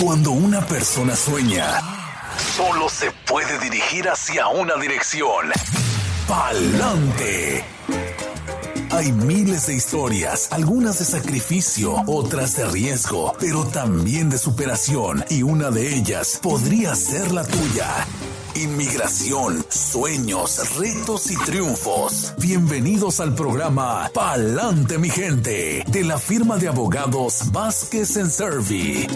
Cuando una persona sueña, solo se puede dirigir hacia una dirección: pa'lante. Hay miles de historias, algunas de sacrificio, otras de riesgo, pero también de superación, y una de ellas podría ser la tuya. Inmigración, sueños, retos y triunfos. Bienvenidos al programa Pa'lante, mi gente, de la firma de abogados Vázquez & Servi.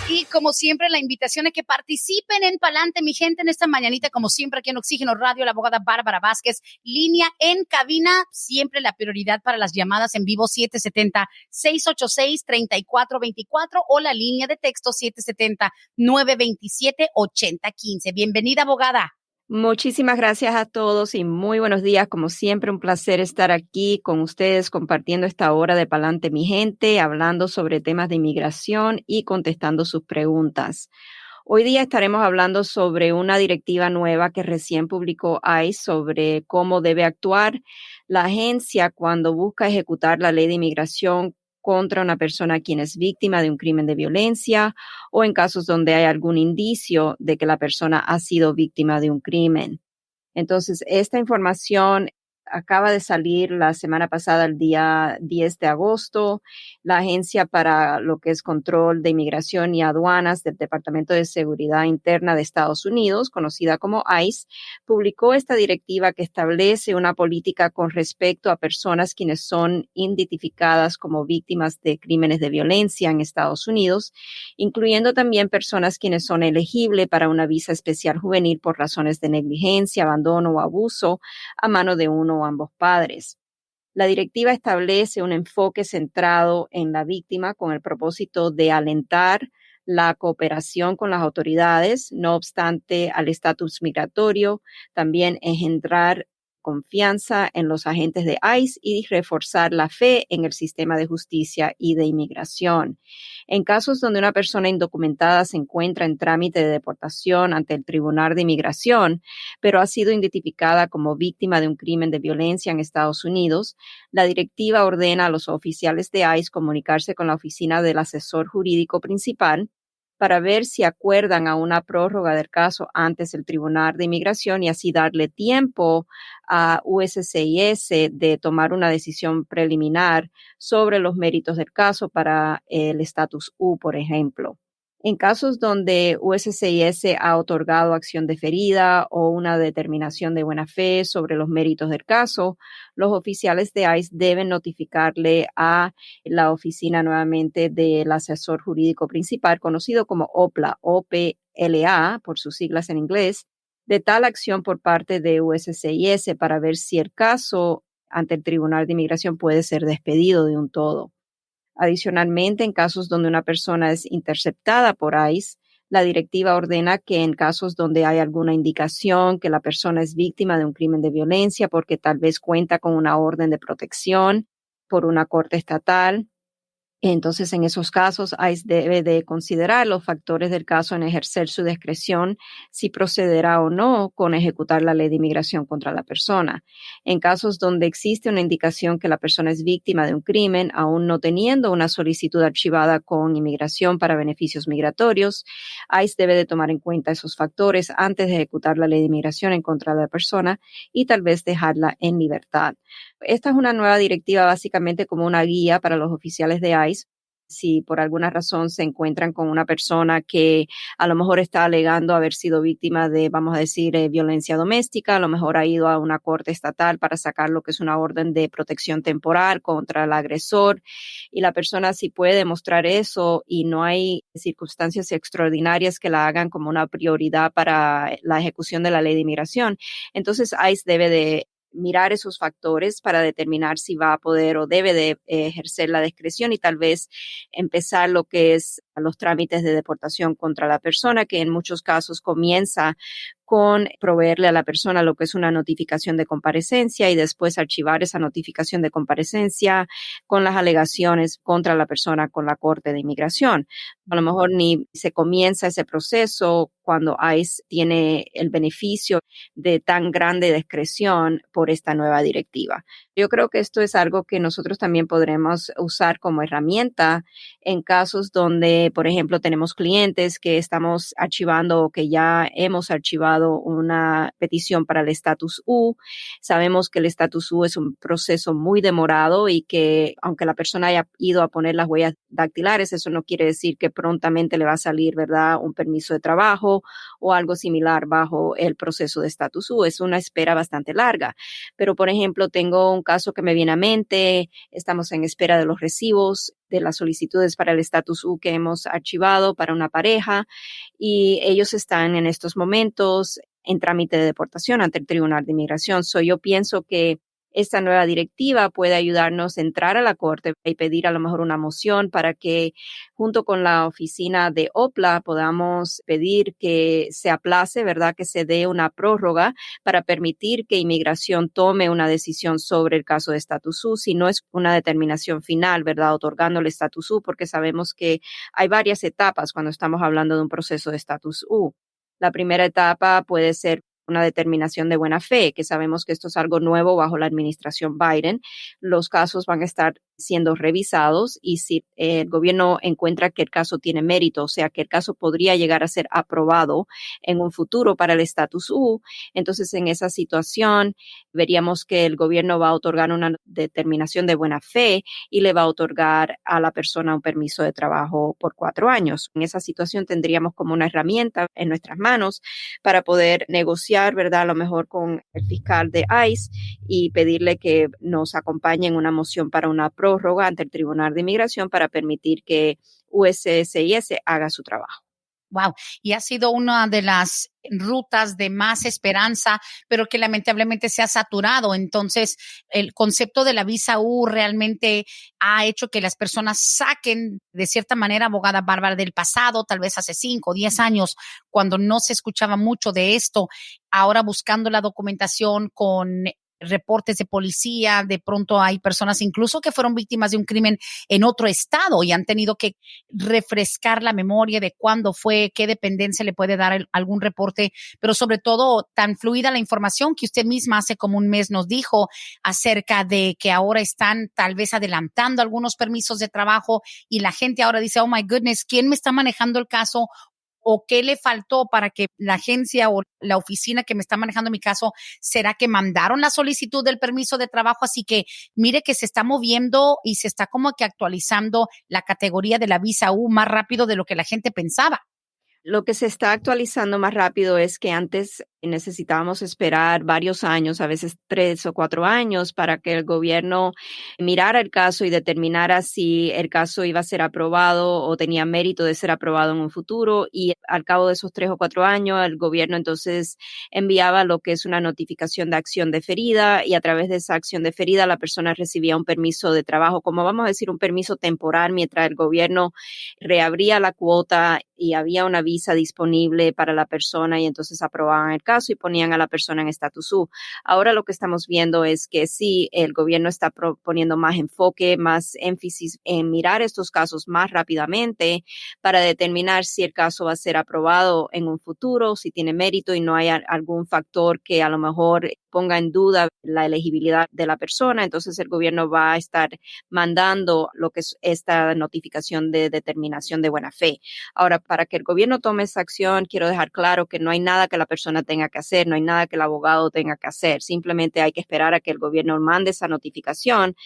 Y como siempre, la invitación es que participen en Pa'lante, mi gente, en esta mañanita, como siempre, aquí en Oxígeno Radio, la abogada Bárbara Vázquez, línea en cabina, siempre la prioridad para las llamadas en vivo, 770-686-3424 o la línea de texto 770-927-8015. Bienvenida, abogada. Muchísimas gracias a todos y muy buenos días. Como siempre, un placer estar aquí con ustedes compartiendo esta hora de Pa'lante, mi gente, hablando sobre temas de inmigración y contestando sus preguntas. Hoy día estaremos hablando sobre una directiva nueva que recién publicó ICE sobre cómo debe actuar la agencia cuando busca ejecutar la ley de inmigración contra una persona quien es víctima de un crimen de violencia o en casos donde hay algún indicio de que la persona ha sido víctima de un crimen. Entonces, esta información acaba de salir la semana pasada, el día 10 de agosto. La Agencia para lo que es Control de Inmigración y Aduanas del Departamento de Seguridad Interna de Estados Unidos, conocida como ICE, publicó esta directiva que establece una política con respecto a personas quienes son identificadas como víctimas de crímenes de violencia en Estados Unidos, incluyendo también personas quienes son elegibles para una visa especial juvenil por razones de negligencia, abandono o abuso a mano de uno o ambos padres. La directiva establece un enfoque centrado en la víctima con el propósito de alentar la cooperación con las autoridades, no obstante al estatus migratorio, también engendrar confianza en los agentes de ICE y reforzar la fe en el sistema de justicia y de inmigración. En casos donde una persona indocumentada se encuentra en trámite de deportación ante el Tribunal de Inmigración, pero ha sido identificada como víctima de un crimen de violencia en Estados Unidos, la directiva ordena a los oficiales de ICE comunicarse con la oficina del asesor jurídico principal para ver si acuerdan a una prórroga del caso antes del Tribunal de Inmigración y así darle tiempo a USCIS de tomar una decisión preliminar sobre los méritos del caso para el estatus U, por ejemplo. En casos donde USCIS ha otorgado acción deferida o una determinación de buena fe sobre los méritos del caso, los oficiales de ICE deben notificarle a la oficina nuevamente del asesor jurídico principal, conocido como OPLA, OPLA, por sus siglas en inglés, de tal acción por parte de USCIS para ver si el caso ante el Tribunal de Inmigración puede ser despedido de un todo. Adicionalmente, en casos donde una persona es interceptada por ICE, la directiva ordena que en casos donde hay alguna indicación que la persona es víctima de un crimen de violencia porque tal vez cuenta con una orden de protección por una corte estatal, entonces, en esos casos, ICE debe de considerar los factores del caso en ejercer su discreción si procederá o no con ejecutar la ley de inmigración contra la persona. En casos donde existe una indicación que la persona es víctima de un crimen, aún no teniendo una solicitud archivada con inmigración para beneficios migratorios, ICE debe de tomar en cuenta esos factores antes de ejecutar la ley de inmigración en contra de la persona y tal vez dejarla en libertad. Esta es una nueva directiva básicamente como una guía para los oficiales de ICE. Si por alguna razón se encuentran con una persona que a lo mejor está alegando haber sido víctima de, vamos a decir, violencia doméstica, a lo mejor ha ido a una corte estatal para sacar lo que es una orden de protección temporal contra el agresor y la persona sí puede demostrar eso y no hay circunstancias extraordinarias que la hagan como una prioridad para la ejecución de la ley de inmigración. Entonces ICE debe de mirar esos factores para determinar si va a poder o debe de ejercer la discreción y tal vez empezar lo que es los trámites de deportación contra la persona, que en muchos casos comienza con proveerle a la persona lo que es una notificación de comparecencia y después archivar esa notificación de comparecencia con las alegaciones contra la persona con la Corte de Inmigración. A lo mejor ni se comienza ese proceso cuando ICE tiene el beneficio de tan grande discreción por esta nueva directiva. Yo creo que esto es algo que nosotros también podremos usar como herramienta en casos donde, por ejemplo, tenemos clientes que estamos archivando o que ya hemos archivado una petición para el estatus U. Sabemos que el estatus U es un proceso muy demorado y que aunque la persona haya ido a poner las huellas dactilares, eso no quiere decir que prontamente le va a salir, ¿verdad?, un permiso de trabajo o algo similar bajo el proceso de estatus U. Es una espera bastante larga. Pero, por ejemplo, tengo un caso que me viene a mente, estamos en espera de los recibos de las solicitudes para el estatus U que hemos archivado para una pareja y ellos están en estos momentos en trámite de deportación ante el Tribunal de Inmigración. Yo pienso que esta nueva directiva puede ayudarnos a entrar a la corte y pedir a lo mejor una moción para que junto con la oficina de OPLA podamos pedir que se aplace, ¿verdad?, que se dé una prórroga para permitir que inmigración tome una decisión sobre el caso de estatus U, si no es una determinación final, ¿verdad?, otorgando el estatus U, porque sabemos que hay varias etapas cuando estamos hablando de un proceso de estatus U. La primera etapa puede ser una determinación de buena fe, que sabemos que esto es algo nuevo bajo la administración Biden. Los casos van a estar siendo revisados y si el gobierno encuentra que el caso tiene mérito, o sea, que el caso podría llegar a ser aprobado en un futuro para el estatus U, entonces en esa situación veríamos que el gobierno va a otorgar una determinación de buena fe y le va a otorgar a la persona un permiso de trabajo por 4 años. En esa situación tendríamos como una herramienta en nuestras manos para poder negociar, ¿verdad?, a lo mejor con el fiscal de ICE y pedirle que nos acompañe en una moción para una prórroga ante el Tribunal de Inmigración para permitir que USCIS haga su trabajo. Wow, y ha sido una de las rutas de más esperanza, pero que lamentablemente se ha saturado. Entonces, el concepto de la visa U realmente ha hecho que las personas saquen, de cierta manera, abogada Bárbara, del pasado, tal vez hace 5 o 10 años, cuando no se escuchaba mucho de esto, ahora buscando la documentación con reportes de policía, de pronto hay personas incluso que fueron víctimas de un crimen en otro estado y han tenido que refrescar la memoria de cuándo fue, qué dependencia le puede dar algún reporte, pero sobre todo tan fluida la información que usted misma hace como un mes nos dijo acerca de que ahora están tal vez adelantando algunos permisos de trabajo y la gente ahora dice, oh my goodness, ¿quién me está manejando el caso? ¿O qué le faltó para que la agencia o la oficina que me está manejando mi caso, será que mandaron la solicitud del permiso de trabajo? Así que mire que se está moviendo y se está como que actualizando la categoría de la visa U más rápido de lo que la gente pensaba. Lo que se está actualizando más rápido es que antes necesitábamos esperar varios años, a veces 3 o 4 años, para que el gobierno mirara el caso y determinara si el caso iba a ser aprobado o tenía mérito de ser aprobado en un futuro. Y al cabo de esos 3 o 4 años, el gobierno entonces enviaba lo que es una notificación de acción deferida y a través de esa acción deferida la persona recibía un permiso de trabajo, como vamos a decir, un permiso temporal mientras el gobierno reabría la cuota y había una visa disponible para la persona y entonces aprobaban el caso y ponían a la persona en estatus U. Ahora lo que estamos viendo es que sí, el gobierno está poniendo más enfoque, más énfasis en mirar estos casos más rápidamente para determinar si el caso va a ser aprobado en un futuro, si tiene mérito y no hay algún factor que a lo mejor ponga en duda la elegibilidad de la persona. Entonces el gobierno va a estar mandando lo que es esta notificación de determinación de buena fe. Ahora, para que el gobierno tome esa acción, quiero dejar claro que no hay nada que la persona tenga que hacer, no hay nada que el abogado tenga que hacer. Simplemente hay que esperar a que el gobierno mande esa notificación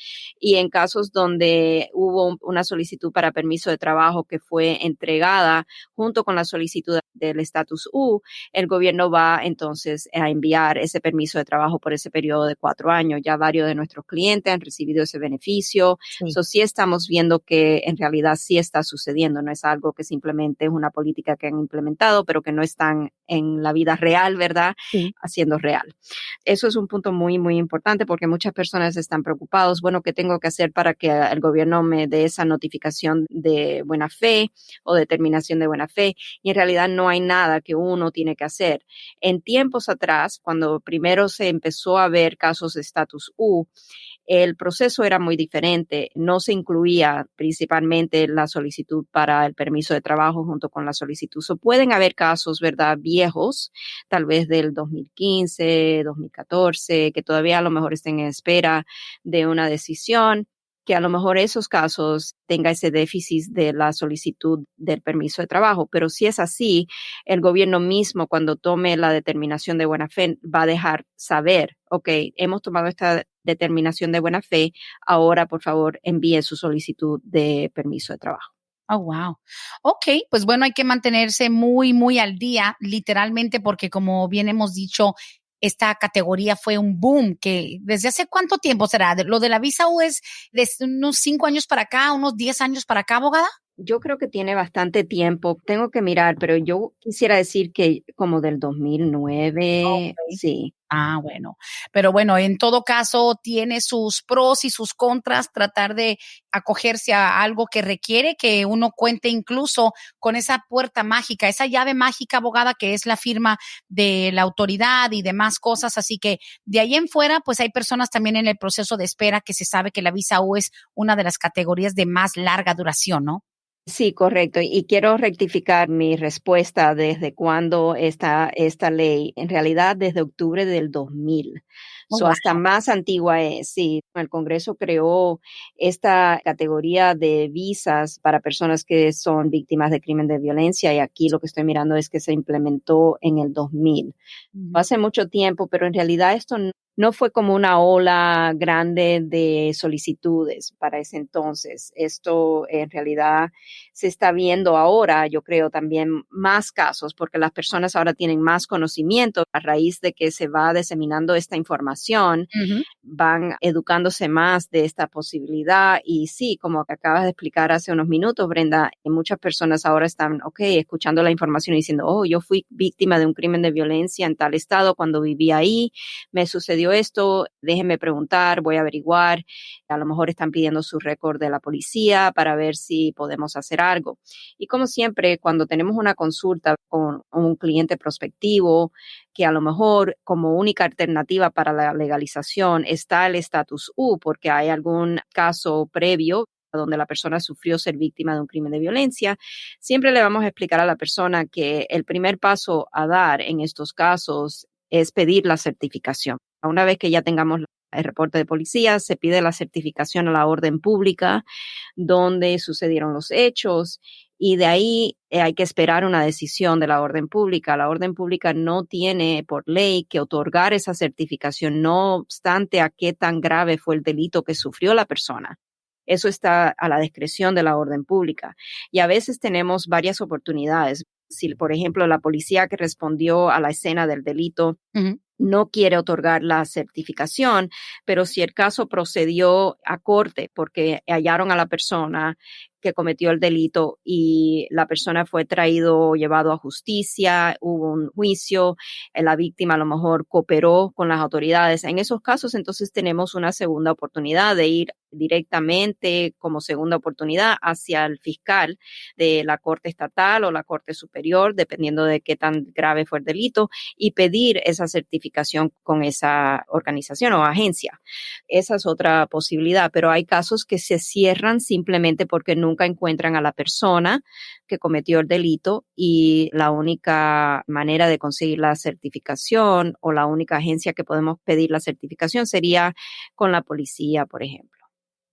y en casos donde hubo una solicitud para permiso de trabajo que fue entregada junto con la solicitud del estatus U, el gobierno va entonces a enviar ese permiso de trabajo por ese periodo de 4 años. Ya varios de nuestros clientes han recibido ese beneficio. Sí. Sí estamos viendo que en realidad sí está sucediendo, no es algo que simplemente es una política que han implementado, pero que no están en la vida real, ¿verdad? Sí. Haciendo real. Eso es un punto muy, muy importante porque muchas personas están preocupados. Bueno, ¿qué tengo que hacer para que el gobierno me dé esa notificación de buena fe o determinación de buena fe? Y en realidad no hay nada que uno tiene que hacer. En tiempos atrás, cuando primero se empezó a ver casos de estatus U, el proceso era muy diferente. No se incluía principalmente la solicitud para el permiso de trabajo junto con la solicitud. So, pueden haber casos, ¿verdad?, viejos, tal vez del 2015, 2014, que todavía a lo mejor estén en espera de una decisión, que a lo mejor esos casos tenga ese déficit de la solicitud del permiso de trabajo. Pero si es así, el gobierno mismo, cuando tome la determinación de buena fe, va a dejar saber, ok, hemos tomado esta determinación de buena fe, ahora por favor envíe su solicitud de permiso de trabajo. Oh, wow. Ok, pues bueno, hay que mantenerse muy, muy al día, literalmente, porque como bien hemos dicho, esta categoría fue un boom que desde hace cuánto tiempo será. Lo de la visa U es desde unos 5 años para acá, unos 10 años para acá, abogada. Yo creo que tiene bastante tiempo. Tengo que mirar, pero yo quisiera decir que como del 2009, Ok. sí. Ah, bueno. Pero bueno, en todo caso, tiene sus pros y sus contras tratar de acogerse a algo que requiere que uno cuente incluso con esa puerta mágica, esa llave mágica, abogada, que es la firma de la autoridad y demás cosas. Así que de ahí en fuera, pues hay personas también en el proceso de espera que se sabe que la visa U es una de las categorías de más larga duración, ¿no? Sí, correcto. Y quiero rectificar mi respuesta desde cuándo está esta ley. En realidad, desde octubre del 2000. Oh, So, wow. hasta más antigua es. Sí, el Congreso creó esta categoría de visas para personas que son víctimas de crimen de violencia y aquí lo que estoy mirando es que se implementó en el 2000. Hace mucho tiempo, pero en realidad esto no fue como una ola grande de solicitudes para ese entonces. Esto en realidad se está viendo ahora, yo creo, también más casos, porque las personas ahora tienen más conocimiento a raíz de que se va diseminando esta información, Ujú. van educándose más de esta posibilidad. Y sí, como que acabas de explicar hace unos minutos, Brenda, muchas personas ahora están, ok, escuchando la información y diciendo, oh, yo fui víctima de un crimen de violencia en tal estado cuando vivía ahí, me sucedió esto, déjenme preguntar, voy a averiguar. A lo mejor están pidiendo su récord de la policía para ver si podemos hacer algo. Y como siempre, cuando tenemos una consulta con un cliente prospectivo, que a lo mejor como única alternativa para la legalización está el status U, porque hay algún caso previo donde la persona sufrió ser víctima de un crimen de violencia, siempre le vamos a explicar a la persona que el primer paso a dar en estos casos es pedir la certificación. Una vez que ya tengamos el reporte de policía, se pide la certificación a la orden pública donde sucedieron los hechos y de ahí hay que esperar una decisión de la orden pública. La orden pública no tiene por ley que otorgar esa certificación, no obstante a qué tan grave fue el delito que sufrió la persona. Eso está a la discreción de la orden pública. Y a veces tenemos varias oportunidades. Si, por ejemplo, la policía que respondió a la escena del delito Ujú. no quiere otorgar la certificación, pero si el caso procedió a corte porque hallaron a la persona que cometió el delito y la persona fue traído o llevado a justicia, hubo un juicio, la víctima a lo mejor cooperó con las autoridades. En esos casos, entonces tenemos una segunda oportunidad de ir directamente como segunda oportunidad hacia el fiscal de la Corte Estatal o la Corte Superior, dependiendo de qué tan grave fue el delito, y pedir esa certificación con esa organización o agencia. Esa es otra posibilidad, pero hay casos que se cierran simplemente porque nunca encuentran a la persona que cometió el delito y la única manera de conseguir la certificación o la única agencia que podemos pedir la certificación sería con la policía, por ejemplo.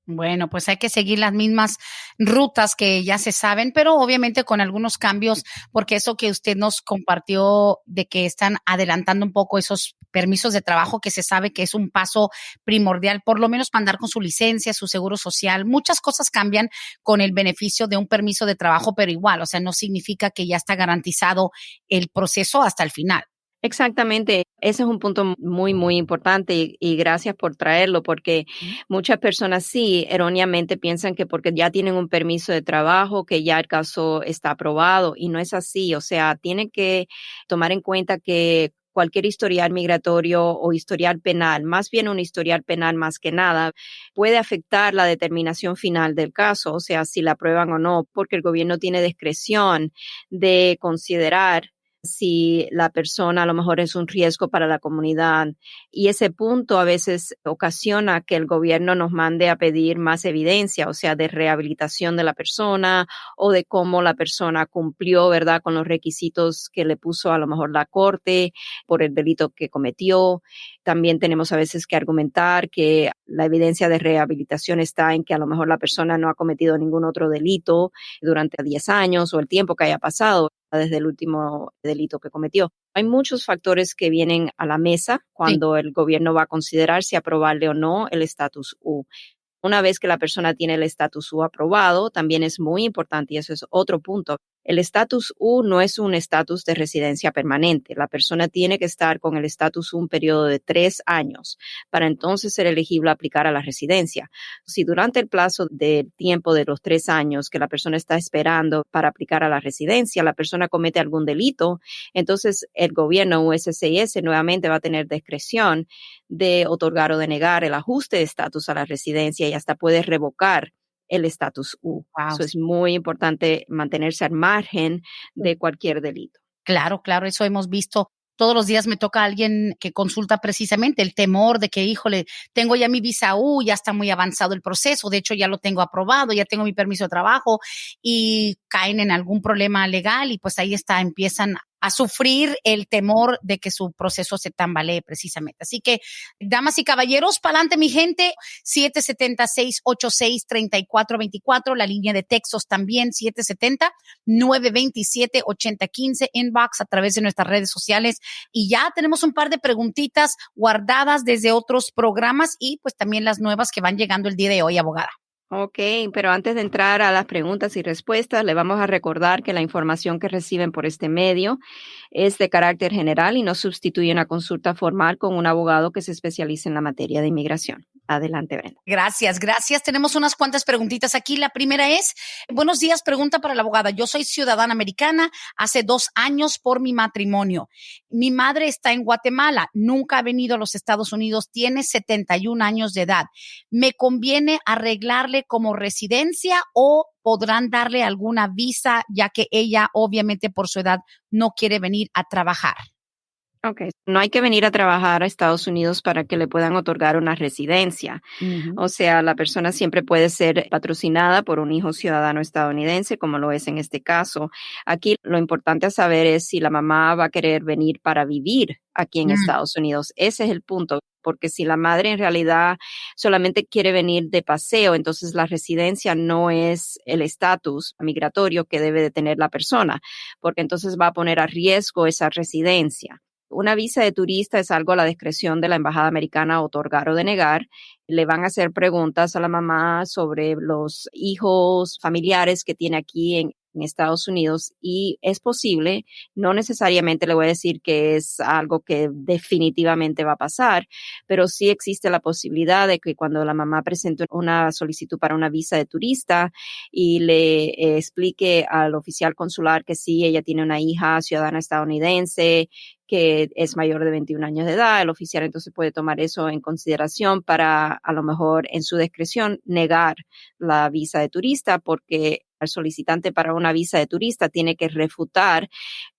Bueno, pues hay que seguir las mismas rutas que ya se saben, pero obviamente con algunos cambios, porque eso que usted nos compartió de que están adelantando un poco esos permisos de trabajo, que se sabe que es un paso primordial, por lo menos para andar con su licencia, su seguro social. Muchas cosas cambian con el beneficio de un permiso de trabajo, pero igual, o sea, no significa que ya está garantizado el proceso hasta el final. Exactamente, ese es un punto muy, muy importante y gracias por traerlo porque muchas personas sí erróneamente piensan que porque ya tienen un permiso de trabajo, que ya el caso está aprobado y no es así. O sea, tienen que tomar en cuenta que cualquier historial migratorio o historial penal, más bien un historial penal más que nada, puede afectar la determinación final del caso, o sea, si la aprueban o no, porque el gobierno tiene discreción de considerar si la persona a lo mejor es un riesgo para la comunidad. Y ese punto a veces ocasiona que el gobierno nos mande a pedir más evidencia, o sea, de rehabilitación de la persona o de cómo la persona cumplió, ¿verdad?, con los requisitos que le puso a lo mejor la corte por el delito que cometió. También tenemos a veces que argumentar que la evidencia de rehabilitación está en que a lo mejor la persona no ha cometido ningún otro delito durante 10 años o el tiempo que haya pasado desde el último delito que cometió. Hay muchos factores que vienen a la mesa cuando el gobierno va a considerar si aprobarle o no el estatus U. Una vez que la persona tiene el estatus U aprobado, también es muy importante, y eso es otro punto. El estatus U no es un estatus de residencia permanente. La persona tiene que estar con el estatus U un periodo de 3 años para entonces ser elegible a aplicar a la residencia. Si durante el plazo de tiempo de los 3 años que la persona está esperando para aplicar a la residencia, la persona comete algún delito, entonces el gobierno USCIS nuevamente va a tener discreción de otorgar o denegar el ajuste de estatus a la residencia y hasta puede revocar el estatus U. Wow. Eso es muy importante, mantenerse al margen de cualquier delito. Claro, claro, eso hemos visto. Todos los días me toca alguien que consulta precisamente el temor de que, híjole, tengo ya mi visa U, ya está muy avanzado el proceso, de hecho ya lo tengo aprobado, ya tengo mi permiso de trabajo y caen en algún problema legal y pues ahí está, empiezan a sufrir el temor de que su proceso se tambalee precisamente. Así que, damas y caballeros, pa'lante mi gente, 770-686-3424, la línea de textos también, 770-927-8015, inbox a través de nuestras redes sociales. Y ya tenemos un par de preguntitas guardadas desde otros programas y pues también las nuevas que van llegando el día de hoy, abogada. Ok, pero antes de entrar a las preguntas y respuestas, le vamos a recordar que la información que reciben por este medio es de carácter general y no sustituye una consulta formal con un abogado que se especialice en la materia de inmigración. Adelante, Brenda. Gracias, gracias. Tenemos unas cuantas preguntitas aquí. La primera es, buenos días, pregunta para la abogada. Yo soy ciudadana americana hace 2 años por mi matrimonio. Mi madre está en Guatemala, nunca ha venido a los Estados Unidos, tiene 71 años de edad. ¿Me conviene arreglarle como residencia o podrán darle alguna visa, ya que ella obviamente por su edad no quiere venir a trabajar? Ok, no hay que venir a trabajar a Estados Unidos para que le puedan otorgar una residencia. O sea, la persona siempre puede ser patrocinada por un hijo ciudadano estadounidense, como lo es en este caso. Aquí lo importante a saber es si la mamá va a querer venir para vivir aquí en Estados Unidos. Ese es el punto, porque si la madre en realidad solamente quiere venir de paseo, entonces la residencia no es el estatus migratorio que debe de tener la persona, porque entonces va a poner a riesgo esa residencia. Una visa de turista es algo a la discreción de la embajada americana otorgar o denegar. Le van a hacer preguntas a la mamá sobre los hijos familiares que tiene aquí en Estados Unidos y es posible, no necesariamente le voy a decir que es algo que definitivamente va a pasar, pero sí existe la posibilidad de que cuando la mamá presente una solicitud para una visa de turista y le explique al oficial consular que sí, ella tiene una hija ciudadana estadounidense, que es mayor de 21 años de edad, el oficial entonces puede tomar eso en consideración para a lo mejor en su discreción negar la visa de turista, porque el solicitante para una visa de turista tiene que refutar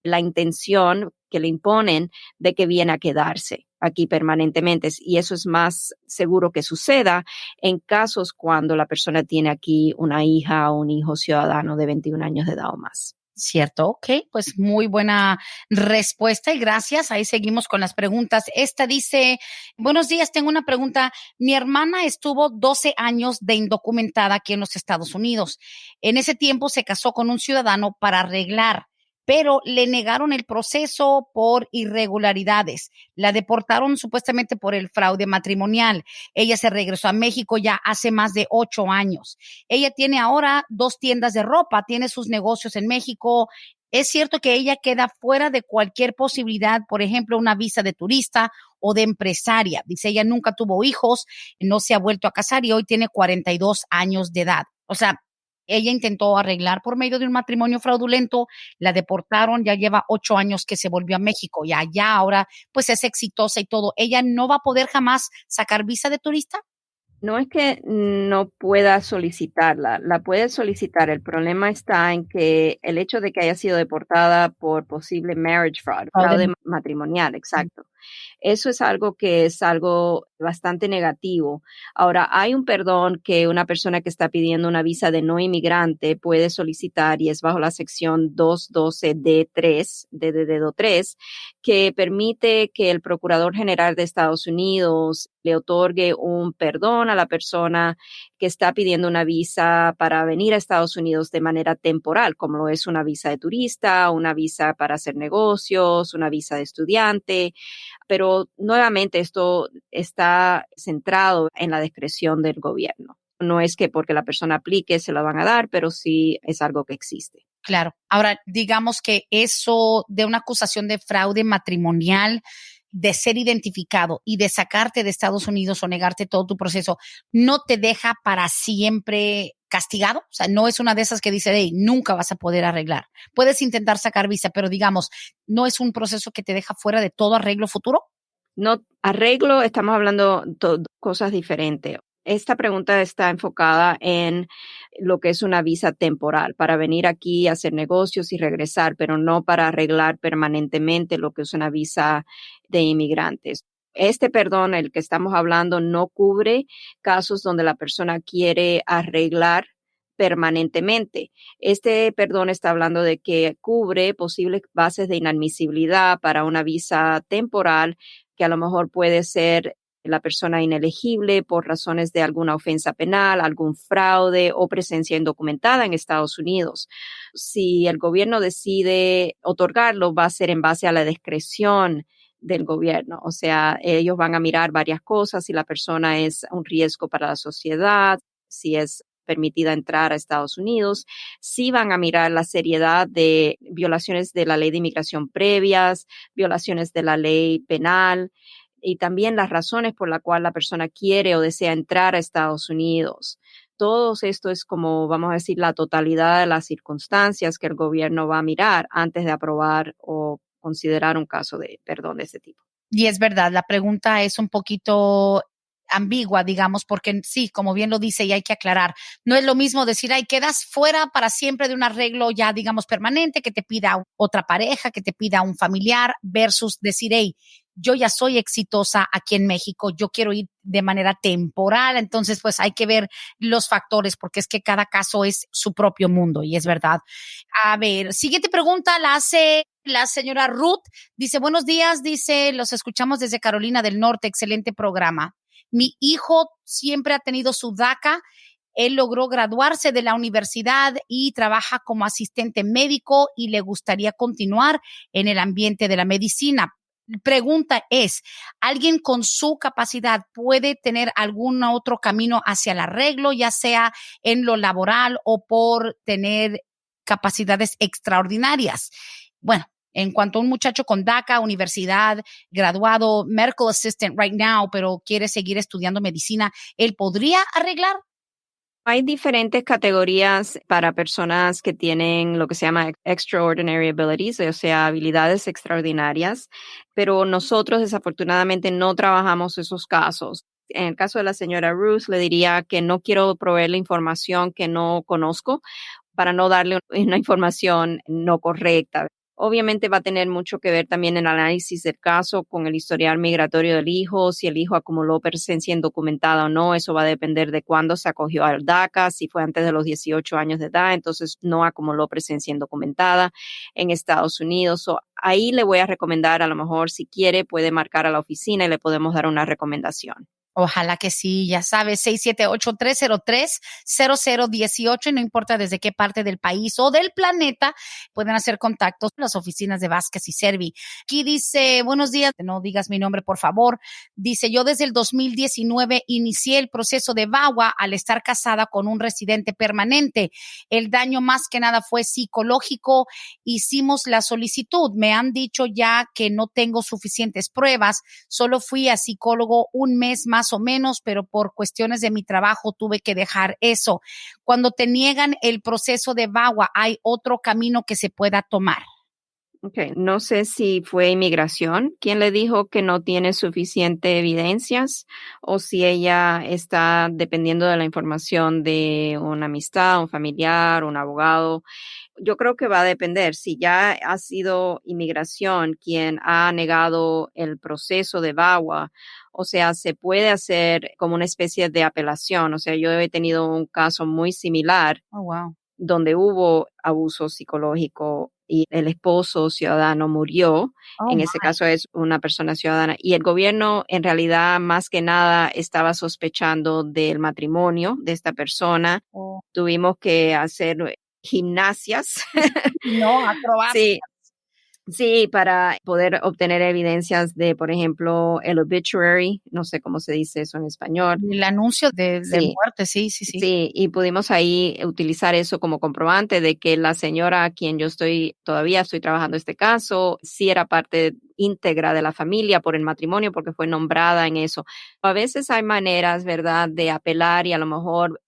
la intención que le imponen de que viene a quedarse aquí permanentemente. Y eso es más seguro que suceda en casos cuando la persona tiene aquí una hija o un hijo ciudadano de 21 años de edad o más. Cierto, ok, pues muy buena respuesta y gracias. Ahí seguimos con las preguntas. Esta dice, buenos días, tengo una pregunta. Mi hermana estuvo 12 años de indocumentada aquí en los Estados Unidos. En ese tiempo se casó con un ciudadano para arreglar, pero le negaron el proceso por irregularidades. La deportaron supuestamente por el fraude matrimonial. Ella se regresó a México ya hace más de 8 años. Ella tiene ahora 2 tiendas de ropa, tiene sus negocios en México. Es cierto que ella queda fuera de cualquier posibilidad, por ejemplo, una visa de turista o de empresaria. Dice, ella nunca tuvo hijos, no se ha vuelto a casar y hoy tiene 42 años de edad. O sea, ella intentó arreglar por medio de un matrimonio fraudulento, la deportaron, ya lleva 8 años que se volvió a México y allá ahora pues es exitosa y todo. ¿Ella no va a poder jamás sacar visa de turista? No es que no pueda solicitarla, la puede solicitar. El problema está en que el hecho de que haya sido deportada por posible marriage fraud, fraude matrimonial, exacto. Eso es algo bastante negativo. Ahora, hay un perdón que una persona que está pidiendo una visa de no inmigrante puede solicitar y es bajo la sección 212D3, de dedo 3, que permite que el Procurador General de Estados Unidos le otorgue un perdón a la persona que está pidiendo una visa para venir a Estados Unidos de manera temporal, como lo es una visa de turista, una visa para hacer negocios, una visa de estudiante. Pero nuevamente esto está centrado en la discreción del gobierno. No es que porque la persona aplique se lo van a dar, pero sí es algo que existe. Claro. Ahora, digamos que eso de una acusación de fraude matrimonial, de ser identificado y de sacarte de Estados Unidos o negarte todo tu proceso, no te deja para siempre castigado. O sea, no es una de esas que dice, hey, nunca vas a poder arreglar. Puedes intentar sacar visa, pero digamos, no es un proceso que te deja fuera de todo arreglo futuro. No, arreglo, estamos hablando de cosas diferentes. Esta pregunta está enfocada en lo que es una visa temporal, para venir aquí a hacer negocios y regresar, pero no para arreglar permanentemente lo que es una visa de inmigrantes. Este perdón, el que estamos hablando, no cubre casos donde la persona quiere arreglar permanentemente. Este perdón está hablando de que cubre posibles bases de inadmisibilidad para una visa temporal, que a lo mejor puede ser la persona inelegible por razones de alguna ofensa penal, algún fraude o presencia indocumentada en Estados Unidos. Si el gobierno decide otorgarlo, va a ser en base a la discreción del gobierno. O sea, ellos van a mirar varias cosas, si la persona es un riesgo para la sociedad, si es permitida entrar a Estados Unidos, sí van a mirar la seriedad de violaciones de la ley de inmigración previas, violaciones de la ley penal y también las razones por las cuales la persona quiere o desea entrar a Estados Unidos. Todo esto es como, vamos a decir, la totalidad de las circunstancias que el gobierno va a mirar antes de aprobar o considerar un caso de perdón de este tipo. Y es verdad, la pregunta es un poquito ambigua, digamos, porque sí, como bien lo dice y hay que aclarar, no es lo mismo decir, ay, quedas fuera para siempre de un arreglo ya, digamos, permanente, que te pida otra pareja, que te pida un familiar, versus decir, hey, yo ya soy exitosa aquí en México, yo quiero ir de manera temporal, entonces pues hay que ver los factores porque es que cada caso es su propio mundo y es verdad. A ver, siguiente pregunta la hace la señora Ruth, dice, buenos días, dice, los escuchamos desde Carolina del Norte, excelente programa. Mi hijo siempre ha tenido su DACA. Él logró graduarse de la universidad y trabaja como asistente médico y le gustaría continuar en el ambiente de la medicina. Pregunta es, ¿alguien con su capacidad puede tener algún otro camino hacia el arreglo, ya sea en lo laboral o por tener capacidades extraordinarias? Bueno, en cuanto a un muchacho con DACA, universidad, graduado, medical assistant right now, pero quiere seguir estudiando medicina, ¿él podría arreglar? Hay diferentes categorías para personas que tienen lo que se llama extraordinary abilities, o sea, habilidades extraordinarias, pero nosotros desafortunadamente no trabajamos esos casos. En el caso de la señora Ruth, le diría que no quiero proveerle información que no conozco para no darle una información no correcta. Obviamente va a tener mucho que ver también el análisis del caso con el historial migratorio del hijo, si el hijo acumuló presencia indocumentada o no, eso va a depender de cuándo se acogió al DACA, si fue antes de los 18 años de edad, entonces no acumuló presencia indocumentada en Estados Unidos. Ahí le voy a recomendar, a lo mejor si quiere puede marcar a la oficina y le podemos dar una recomendación. Ojalá que sí, ya sabes, 678-303-0018 y no importa desde qué parte del país o del planeta pueden hacer contactos en las oficinas de Vázquez y Servi. Aquí dice, buenos días, no digas mi nombre, por favor. Dice, yo desde el 2019 inicié el proceso de VAWA al estar casada con un residente permanente. El daño más que nada fue psicológico. Hicimos la solicitud. Me han dicho ya que no tengo suficientes pruebas. Solo fui a psicólogo un mes más o menos, pero por cuestiones de mi trabajo tuve que dejar eso. Cuando te niegan el proceso de VAWA, ¿hay otro camino que se pueda tomar? Okay. No sé si fue inmigración quien le dijo que no tiene suficiente evidencias o si ella está dependiendo de la información de una amistad, un familiar, un abogado. Yo creo que va a depender. Si ya ha sido inmigración quien ha negado el proceso de VAWA, o sea, se puede hacer como una especie de apelación. O sea, yo he tenido un caso muy similar Oh, wow. donde hubo abuso psicológico y el esposo ciudadano murió. Oh, En ese my. caso es una persona ciudadana. Y el gobierno en realidad más que nada estaba sospechando del matrimonio de esta persona. Oh. Tuvimos que hacer gimnasias. No, acrobacia. Sí, sí, para poder obtener evidencias de, por ejemplo, el obituary, no sé cómo se dice eso en español. El anuncio de Sí, muerte, sí, sí, sí. sí, y pudimos ahí utilizar eso como comprobante de que la señora a quien yo todavía estoy trabajando este caso, sí era parte íntegra de la familia por el matrimonio porque fue nombrada en eso. A veces hay maneras, ¿verdad?, de apelar y a lo mejor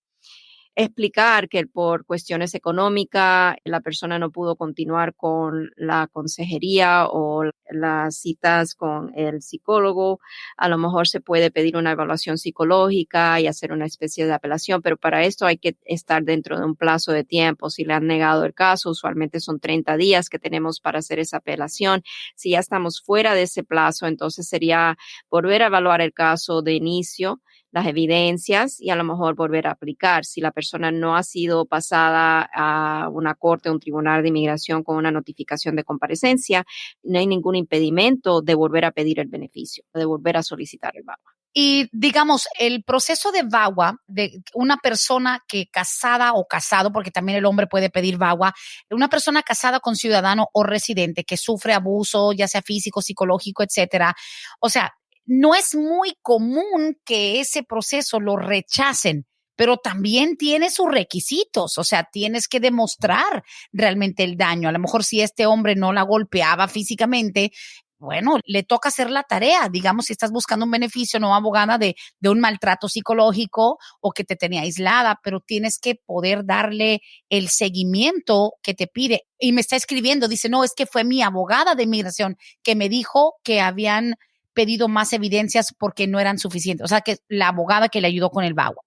explicar que por cuestiones económicas la persona no pudo continuar con la consejería o las citas con el psicólogo. A lo mejor se puede pedir una evaluación psicológica y hacer una especie de apelación, pero para esto hay que estar dentro de un plazo de tiempo. Si le han negado el caso, usualmente son 30 días que tenemos para hacer esa apelación. Si ya estamos fuera de ese plazo, entonces sería volver a evaluar el caso de inicio, las evidencias y a lo mejor volver a aplicar. Si la persona no ha sido pasada a una corte o un tribunal de inmigración con una notificación de comparecencia, no hay ningún impedimento de volver a pedir el beneficio, de volver a solicitar el VAWA. Y digamos, el proceso de VAWA, de una persona que casada o casado, porque también el hombre puede pedir VAWA, una persona casada con ciudadano o residente que sufre abuso, ya sea físico, psicológico, etcétera. O sea, no es muy común que ese proceso lo rechacen, pero también tiene sus requisitos. O sea, tienes que demostrar realmente el daño. A lo mejor si este hombre no la golpeaba físicamente, bueno, le toca hacer la tarea. Digamos, si estás buscando un beneficio, no abogada de un maltrato psicológico o que te tenía aislada, pero tienes que poder darle el seguimiento que te pide. Y me está escribiendo, dice, no, es que fue mi abogada de inmigración que me dijo que habían pedido más evidencias porque no eran suficientes. O sea, que la abogada que le ayudó con el VAWA.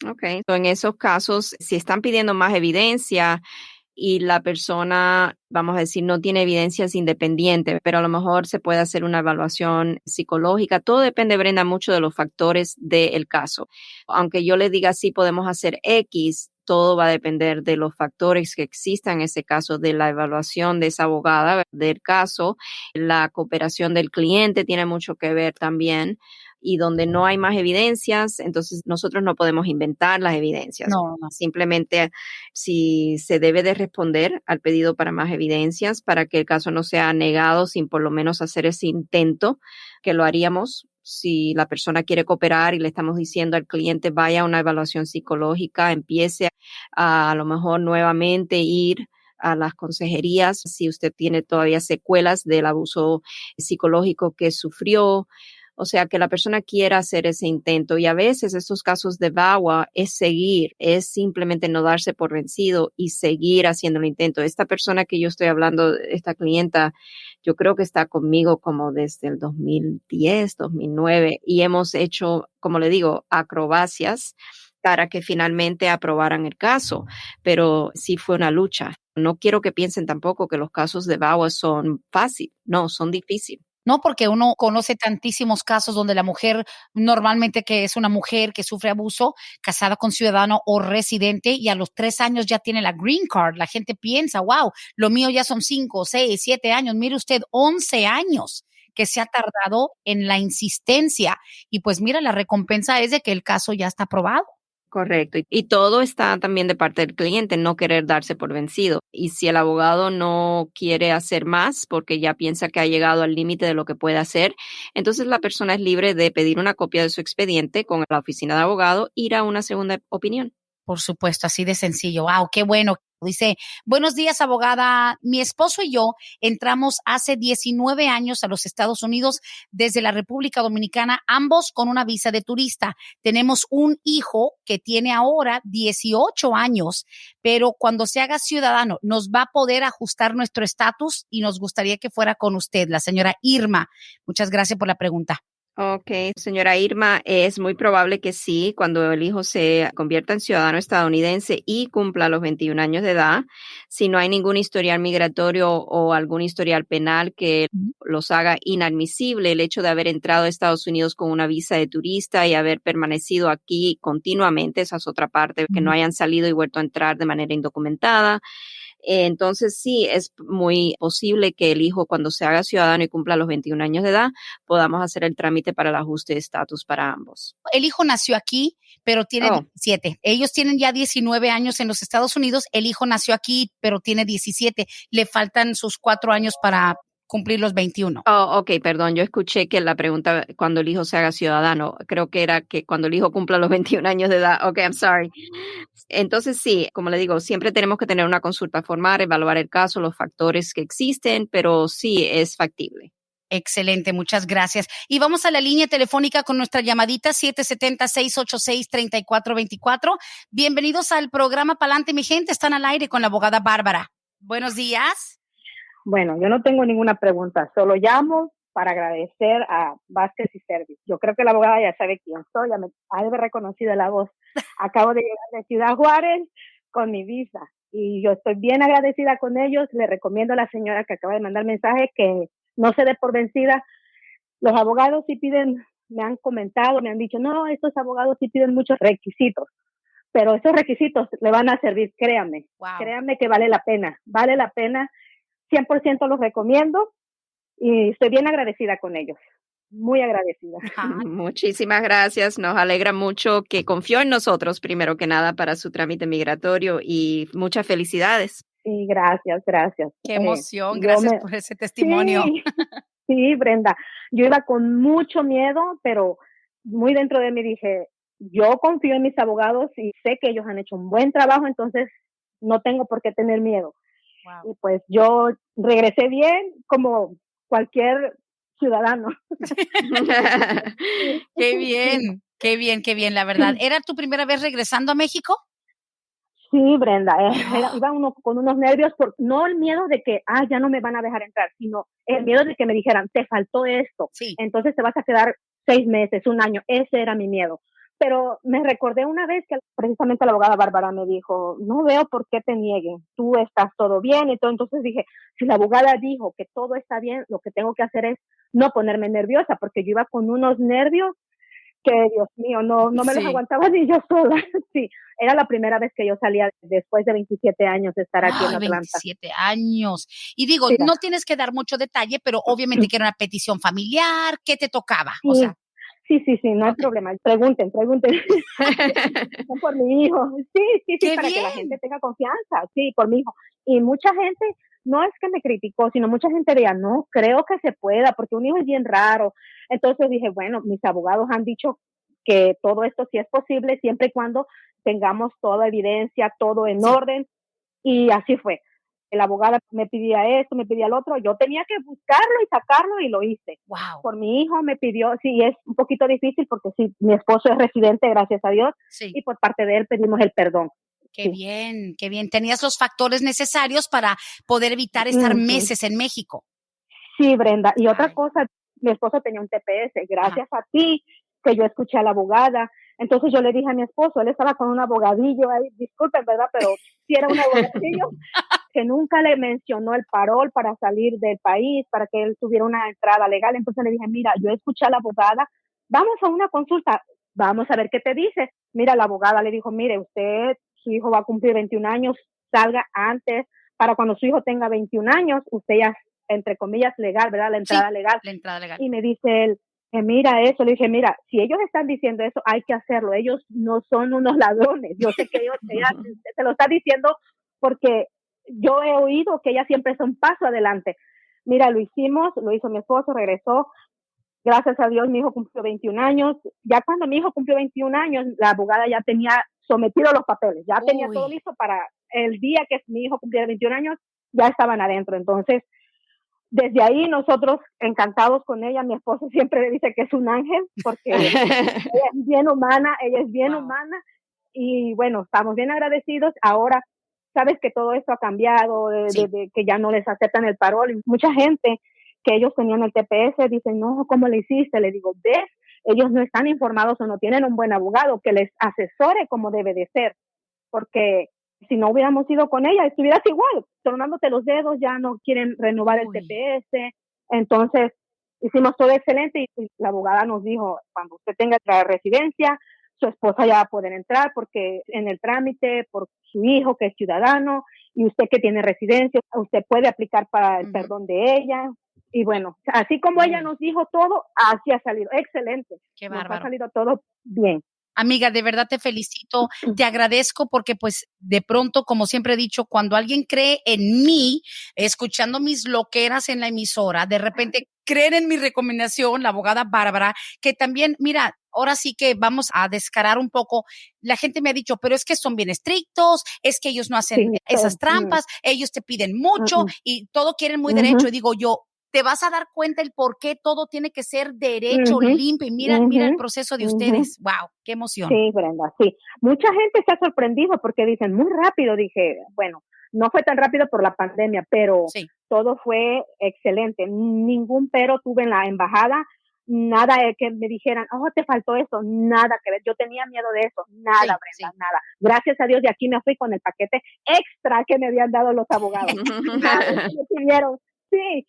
Okay. So, en esos casos, si están pidiendo más evidencia y la persona, vamos a decir, no tiene evidencias independientes, pero a lo mejor se puede hacer una evaluación psicológica. Todo depende, Brenda, mucho de los factores del caso. Aunque yo le diga sí, podemos hacer X, todo va a depender de los factores que existan en ese caso, de la evaluación de esa abogada del caso. La cooperación del cliente tiene mucho que ver también. Y donde no hay más evidencias, entonces nosotros no podemos inventar las evidencias. No, no. Simplemente si se debe de responder al pedido para más evidencias para que el caso no sea negado sin por lo menos hacer ese intento, que lo haríamos si la persona quiere cooperar y le estamos diciendo al cliente vaya a una evaluación psicológica, empiece a lo mejor nuevamente ir a las consejerías si usted tiene todavía secuelas del abuso psicológico que sufrió. O sea, que la persona quiera hacer ese intento y a veces estos casos de VAWA es seguir, es simplemente no darse por vencido y seguir haciendo el intento. Esta persona que yo estoy hablando, esta clienta, yo creo que está conmigo como desde el 2010, 2009 y hemos hecho, como le digo, acrobacias para que finalmente aprobaran el caso, pero sí fue una lucha. No quiero que piensen tampoco que los casos de VAWA son fáciles, no, son difíciles. No, porque uno conoce tantísimos casos donde la mujer, normalmente que es una mujer que sufre abuso, casada con ciudadano o residente, y a los 3 años ya tiene la green card. La gente piensa, wow, lo mío ya son 5, 6, 7 años. Mire usted, 11 años que se ha tardado en la insistencia. Y pues mira, la recompensa es de que el caso ya está aprobado. Correcto. Y todo está también de parte del cliente, no querer darse por vencido. Y si el abogado no quiere hacer más porque ya piensa que ha llegado al límite de lo que puede hacer, entonces la persona es libre de pedir una copia de su expediente con la oficina de abogado, ir a una segunda opinión. Por supuesto, así de sencillo. Wow, qué bueno. Dice, buenos días, abogada. Mi esposo y yo entramos hace 19 años a los Estados Unidos desde la República Dominicana, ambos con una visa de turista. Tenemos un hijo que tiene ahora 18 años, pero cuando se haga ciudadano nos va a poder ajustar nuestro estatus y nos gustaría que fuera con usted, la señora Irma. Muchas gracias por la pregunta. Ok, señora Irma, es muy probable que sí, cuando el hijo se convierta en ciudadano estadounidense y cumpla los 21 años de edad, si no hay ningún historial migratorio o algún historial penal que los haga inadmisible, el hecho de haber entrado a Estados Unidos con una visa de turista y haber permanecido aquí continuamente, esa es otra parte, que no hayan salido y vuelto a entrar de manera indocumentada. Entonces sí, es muy posible que el hijo, cuando se haga ciudadano y cumpla los 21 años de edad, podamos hacer el trámite para el ajuste de estatus para ambos. El hijo nació aquí, pero tiene 17. Ellos tienen ya 19 años en los Estados Unidos. El hijo nació aquí, pero tiene 17. Le faltan sus 4 años para cumplir los 21. Ok, perdón, yo escuché que la pregunta cuando el hijo se haga ciudadano, creo que era que cuando el hijo cumpla los 21 años de edad. Ok, I'm sorry. Entonces sí, como le digo, siempre tenemos que tener una consulta formal, evaluar el caso, los factores que existen, pero sí es factible. Excelente, muchas gracias. Y vamos a la línea telefónica con nuestra llamadita 770-686-3424. Bienvenidos al programa Palante, mi gente. Están al aire con la abogada Bárbara. Buenos días. Bueno, yo no tengo ninguna pregunta, solo llamo para agradecer a Vázquez y Service. Yo creo que la abogada ya sabe quién soy, ya me ha reconocido la voz. Acabo de llegar de Ciudad Juárez con mi visa y yo estoy bien agradecida con ellos. Le recomiendo a la señora que acaba de mandar mensaje que no se dé por vencida. Los abogados sí piden, me han comentado, me han dicho, no, estos abogados sí piden muchos requisitos, pero esos requisitos le van a servir, créanme. Wow. Créanme que vale la pena. 100% los recomiendo y estoy bien agradecida con ellos. Muy agradecida. Muchísimas gracias. Nos alegra mucho que confió en nosotros, primero que nada, para su trámite migratorio y muchas felicidades. Sí, gracias. Qué emoción. Gracias por ese testimonio. Sí, Brenda. Yo iba con mucho miedo, pero muy dentro de mí dije, yo confío en mis abogados y sé que ellos han hecho un buen trabajo, entonces no tengo por qué tener miedo. Wow. Y pues yo regresé bien como cualquier ciudadano. Qué bien, la verdad. ¿Era tu primera vez regresando a México? Sí, Brenda, iba uno con unos nervios, no el miedo de que, ya no me van a dejar entrar, sino el miedo de que me dijeran, te faltó esto, sí. Entonces te vas a quedar 6 meses, 1 año, ese era mi miedo. Pero me recordé una vez que precisamente la abogada Bárbara me dijo, no veo por qué te nieguen, tú estás todo bien y todo. Entonces dije, si la abogada dijo que todo está bien, lo que tengo que hacer es no ponerme nerviosa, porque yo iba con unos nervios que, Dios mío, no me los aguantaba ni yo sola. Sí, era la primera vez que yo salía después de 27 años de estar aquí en Atlanta. 27 años. Y digo, sí, no tienes que dar mucho detalle, pero obviamente que era una petición familiar, ¿qué te tocaba? Sí. O sea, Sí, no hay problema. Pregunten. Por mi hijo. Sí, para bien. que la gente tenga confianza. Sí, por mi hijo. Y mucha gente, no es que me criticó, sino mucha gente diría, no, creo que se pueda, porque un hijo es bien raro. Entonces dije, bueno, mis abogados han dicho que todo esto sí es posible, siempre y cuando tengamos toda evidencia, todo en orden. Y así fue. La abogada me pedía esto, me pedía el otro, yo tenía que buscarlo y sacarlo y lo hice. Wow. Por mi hijo me pidió, sí, es un poquito difícil porque sí, mi esposo es residente, gracias a Dios, y por parte de él pedimos el perdón. Qué bien. Tenías los factores necesarios para poder evitar estar meses en México. Sí, Brenda, y otra cosa, mi esposo tenía un TPS, gracias a ti, que yo escuché a la abogada. Entonces yo le dije a mi esposo, él estaba con un abogadillo ahí, disculpen, ¿verdad? Pero sí era un abogadillo que nunca le mencionó el parol para salir del país, para que él tuviera una entrada legal. Entonces le dije, mira, yo escuché a la abogada, vamos a una consulta, vamos a ver qué te dice. Mira, la abogada le dijo, mire, su hijo va a cumplir 21 años, salga antes, para cuando su hijo tenga 21 años, usted ya, entre comillas, legal, ¿verdad? La entrada legal. La entrada legal. Y me dice él, mira eso, le dije, mira, si ellos están diciendo eso, hay que hacerlo, ellos no son unos ladrones, yo sé que ella se lo está diciendo porque yo he oído que ella siempre es un paso adelante. Mira, lo hizo mi esposo, regresó, gracias a Dios mi hijo cumplió 21 años, ya cuando mi hijo cumplió 21 años, la abogada ya tenía sometido los papeles, ya tenía todo listo para el día que mi hijo cumpliera 21 años, ya estaban adentro. Entonces, desde ahí nosotros encantados con ella. Mi esposo siempre le dice que es un ángel porque ella es bien humana, y bueno, estamos bien agradecidos. Ahora, sabes que todo esto ha cambiado, de que ya no les aceptan el parol. Y mucha gente que ellos tenían el TPS dicen, no, ¿cómo le hiciste? Le digo, ¿ves? Ellos no están informados o no tienen un buen abogado que les asesore como debe de ser, porque si no hubiéramos ido con ella, estuvieras igual, tronándote los dedos, ya no quieren renovar el TPS. Entonces, hicimos todo excelente y la abogada nos dijo, cuando usted tenga la residencia, su esposa ya va a poder entrar porque en el trámite, por su hijo que es ciudadano, y usted que tiene residencia, usted puede aplicar para el perdón de ella. Y bueno, así como ella nos dijo todo, así ha salido. Excelente. Qué bárbaro. Nos ha salido todo bien. Amiga, de verdad te felicito, te agradezco porque pues de pronto, como siempre he dicho, cuando alguien cree en mí, escuchando mis loqueras en la emisora, de repente creen en mi recomendación, la abogada Bárbara, que también, mira, ahora sí que vamos a descarar un poco. La gente me ha dicho, pero es que son bien estrictos, es que ellos no hacen esas trampas, ellos te piden mucho y todo quieren muy derecho. Y digo yo, te vas a dar cuenta el por qué todo tiene que ser derecho, limpio. Y mira el proceso de ustedes. Wow, qué emoción. Sí, Brenda, sí. Mucha gente se ha sorprendido porque dicen muy rápido. Dije, bueno, no fue tan rápido por la pandemia, pero todo fue excelente. Ningún pero tuve en la embajada. Nada que me dijeran, oh, te faltó eso. Nada que ver. Yo tenía miedo de eso. Nada, Brenda, nada. Gracias a Dios, de aquí me fui con el paquete extra que me habían dado los abogados. Nada, me pidieron. Sí.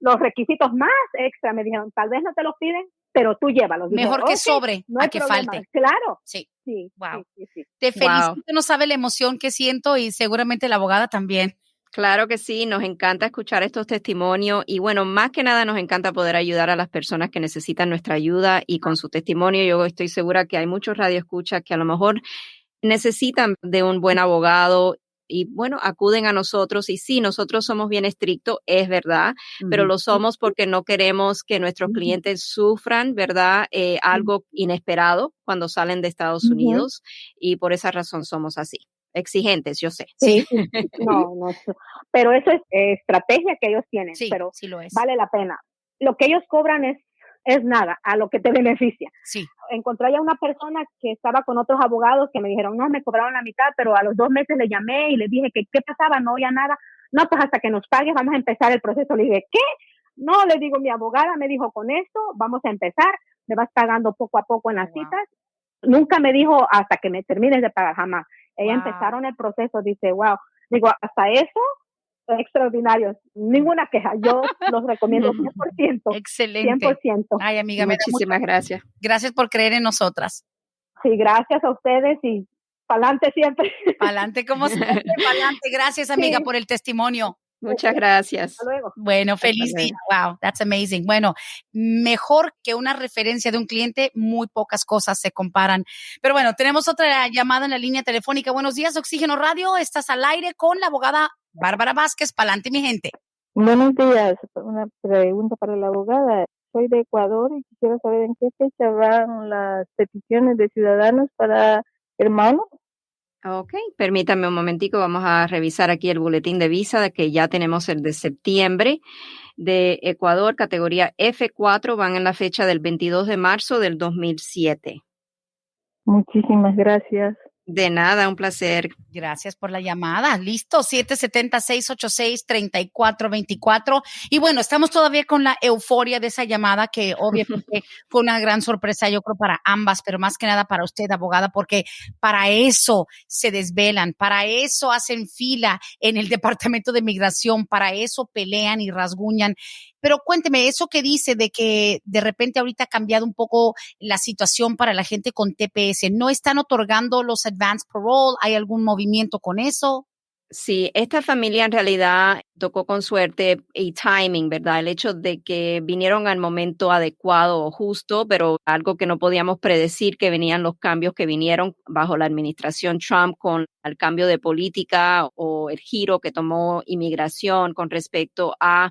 Los requisitos más extra me dijeron, tal vez no te los piden, pero tú llévalos. Mejor dije, que sobre, no a que problema. falte. Claro. Sí. Wow. Sí. Te felicito, no sabe la emoción que siento y seguramente la abogada también. Claro que sí, nos encanta escuchar estos testimonios y bueno, más que nada nos encanta poder ayudar a las personas que necesitan nuestra ayuda y con su testimonio yo estoy segura que hay muchos radioescuchas que a lo mejor necesitan de un buen abogado y bueno, acuden a nosotros y sí, nosotros somos bien estrictos, es verdad, pero lo somos porque no queremos que nuestros clientes sufran, ¿verdad? Algo inesperado cuando salen de Estados Unidos y por esa razón somos así. Exigentes, yo sé. Sí. No, pero eso es estrategia que ellos tienen, pero sí lo es. Vale la pena. Lo que ellos cobran es nada a lo que te beneficia. Sí. Encontré a una persona que estaba con otros abogados que me dijeron, no, me cobraron la mitad, pero a los 2 meses le llamé y le dije que qué pasaba, no oía nada. No, pues hasta que nos pagues vamos a empezar el proceso. Le dije, ¿qué? No, le digo, mi abogada me dijo, con esto vamos a empezar, me vas pagando poco a poco en las citas. Nunca me dijo hasta que me termines de pagar, jamás. Ellos empezaron el proceso, dice, wow. Digo, hasta eso, extraordinarios. Ninguna queja. Yo los recomiendo 100%. Excelente. 100%. Ay, amiga, muchísimas gracias. Gracias por creer en nosotras. Sí, gracias a ustedes y pa'lante siempre. Pa'lante como siempre, pa'lante. Gracias, amiga, por el testimonio. Muchas gracias. Hasta luego. Bueno, feliz día. Wow, that's amazing. Bueno, mejor que una referencia de un cliente, muy pocas cosas se comparan. Pero bueno, tenemos otra llamada en la línea telefónica. Buenos días, Oxígeno Radio. Estás al aire con la abogada Bárbara Vázquez. Pa'lante, mi gente. Buenos días. Una pregunta para la abogada. Soy de Ecuador y quisiera saber en qué fecha van las peticiones de ciudadanos para hermanos. Ok, permítame un momentico, vamos a revisar aquí el boletín de visa de que ya tenemos el de septiembre de Ecuador, categoría F4, van en la fecha del 22 de marzo del 2007. Muchísimas gracias. De nada, un placer. Gracias por la llamada. Listo, 770-686-3424. Y bueno, estamos todavía con la euforia de esa llamada que obviamente fue una gran sorpresa, yo creo, para ambas, pero más que nada para usted, abogada, porque para eso se desvelan, para eso hacen fila en el Departamento de Migración, para eso pelean y rasguñan. Pero cuénteme, eso que dice de que de repente ahorita ha cambiado un poco la situación para la gente con TPS, ¿no están otorgando los advance parole? ¿Hay algún movimiento con eso? Sí, esta familia en realidad tocó con suerte y timing, ¿verdad? El hecho de que vinieron al momento adecuado o justo, pero algo que no podíamos predecir, que venían los cambios que vinieron bajo la administración Trump con al cambio de política o el giro que tomó inmigración con respecto a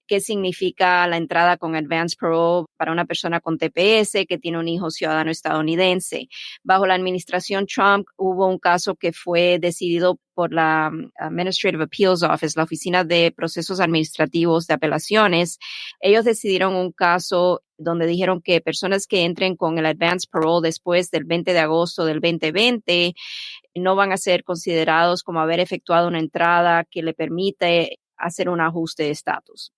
qué significa la entrada con Advance Parole para una persona con TPS que tiene un hijo ciudadano estadounidense. Bajo la administración Trump hubo un caso que fue decidido por la Administrative Appeals Office, la Oficina de Procesos Administrativos de Apelaciones. Ellos decidieron un caso donde dijeron que personas que entren con el Advance Parole después del 20 de agosto del 2020 no van a ser considerados como haber efectuado una entrada que le permite hacer un ajuste de estatus.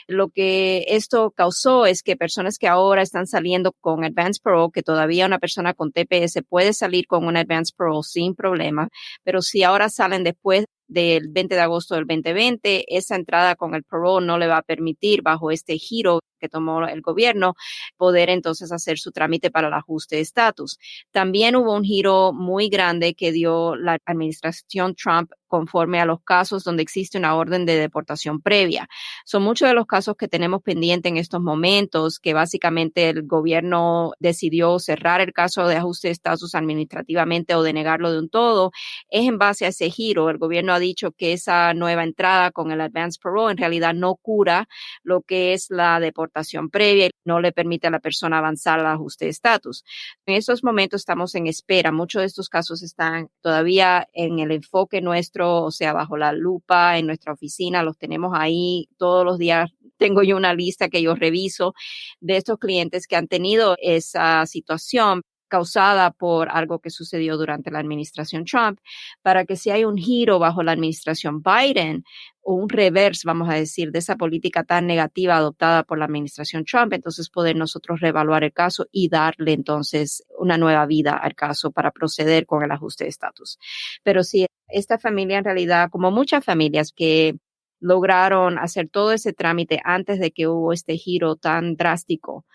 Lo que esto causó es que personas que ahora están saliendo con Advance Parole, que todavía una persona con TPS puede salir con un Advance Parole sin problema, pero si ahora salen después del 20 de agosto del 2020, esa entrada con el parole no le va a permitir, bajo este giro que tomó el gobierno, poder entonces hacer su trámite para el ajuste de estatus. También hubo un giro muy grande que dio la administración Trump conforme a los casos donde existe una orden de deportación previa. Son muchos de los casos que tenemos pendiente en estos momentos, que básicamente el gobierno decidió cerrar el caso de ajuste de estatus administrativamente o denegarlo de un todo. Es en base a ese giro. El gobierno ha dicho que esa nueva entrada con el Advance Parole en realidad no cura lo que es la deportación previa y no le permite a la persona avanzar al ajuste de estatus. En estos momentos estamos en espera. Muchos de estos casos están todavía en el enfoque nuestro, o sea, bajo la lupa en nuestra oficina. Los tenemos ahí todos los días. Tengo yo una lista que yo reviso de estos clientes que han tenido esa situación causada por algo que sucedió durante la administración Trump, para que si hay un giro bajo la administración Biden o un reverse, vamos a decir, de esa política tan negativa adoptada por la administración Trump, entonces poder nosotros reevaluar el caso y darle entonces una nueva vida al caso para proceder con el ajuste de estatus. Pero si esta familia en realidad, como muchas familias que lograron hacer todo ese trámite antes de que hubo este giro tan drástico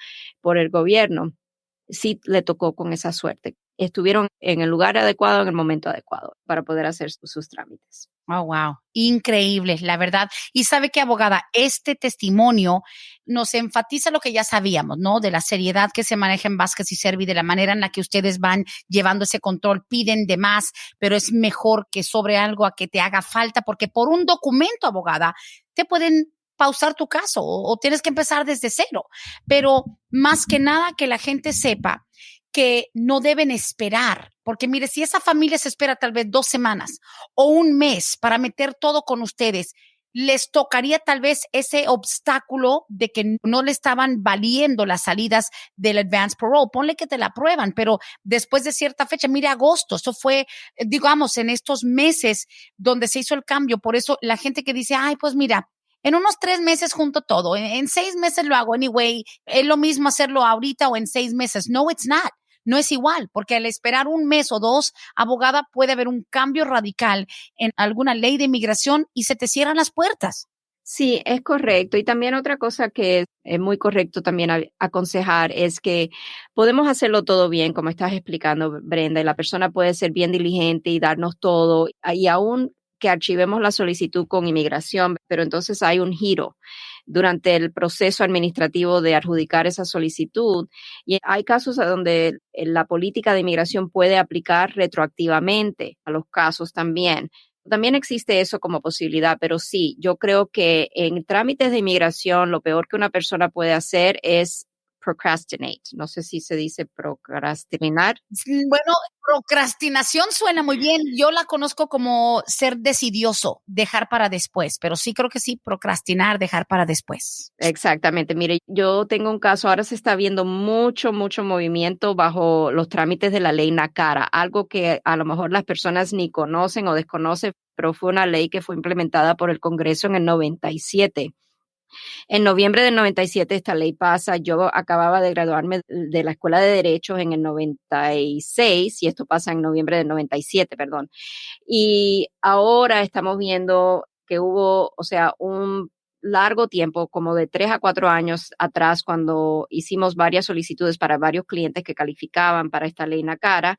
por el gobierno, sí le tocó con esa suerte. Estuvieron en el lugar adecuado, en el momento adecuado para poder hacer sus trámites. Oh, wow. Increíble, la verdad. Y sabe qué, abogada, este testimonio nos enfatiza lo que ya sabíamos, ¿no? De la seriedad que se maneja en Vázquez y Servi, de la manera en la que ustedes van llevando ese control, piden de más, pero es mejor que sobre algo a que te haga falta, porque por un documento, abogada, te pueden pausar tu caso o tienes que empezar desde cero. Pero más que nada que la gente sepa que no deben esperar, porque mire, si esa familia se espera tal vez 2 semanas o un mes para meter todo con ustedes, les tocaría tal vez ese obstáculo de que no le estaban valiendo las salidas del Advance Parole. Ponle que te la aprueban, pero después de cierta fecha, mire, agosto, eso fue, digamos, en estos meses donde se hizo el cambio. Por eso la gente que dice, ay, pues mira, en unos 3 meses junto todo, en 6 meses lo hago anyway, es lo mismo hacerlo ahorita o en 6 meses. No, it's not. No es igual, porque al esperar un mes o 2, abogada, puede haber un cambio radical en alguna ley de inmigración y se te cierran las puertas. Sí, es correcto. Y también otra cosa que es muy correcto también aconsejar es que podemos hacerlo todo bien, como estás explicando, Brenda, y la persona puede ser bien diligente y darnos todo, y aún que archivemos la solicitud con inmigración, pero entonces hay un giro durante el proceso administrativo de adjudicar esa solicitud. Y hay casos donde la política de inmigración puede aplicar retroactivamente a los casos también. También existe eso como posibilidad, pero sí, yo creo que en trámites de inmigración lo peor que una persona puede hacer es procrastinate. No sé si se dice procrastinar. Bueno, procrastinación suena muy bien. Yo la conozco como ser decidioso, dejar para después, pero sí creo que sí, procrastinar, dejar para después. Exactamente. Mire, yo tengo un caso, ahora se está viendo mucho movimiento bajo los trámites de la ley NACARA, algo que a lo mejor las personas ni conocen o desconocen, pero fue una ley que fue implementada por el Congreso en el 97. En noviembre del 97 esta ley pasa. Yo acababa de graduarme de la Escuela de Derechos en el 96 y esto pasa en noviembre del 97, perdón. Y ahora estamos viendo que hubo, o sea, un largo tiempo, como de 3 a 4 años atrás, cuando hicimos varias solicitudes para varios clientes que calificaban para esta ley NACARA,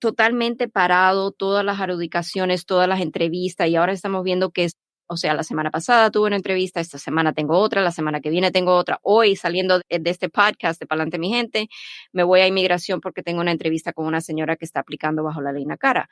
totalmente parado, todas las adjudicaciones, todas las entrevistas, y ahora estamos viendo que O sea, la semana pasada tuve una entrevista, esta semana tengo otra, la semana que viene tengo otra. Hoy, saliendo de este podcast de Palante Mi Gente, me voy a inmigración porque tengo una entrevista con una señora que está aplicando bajo la ley NACARA.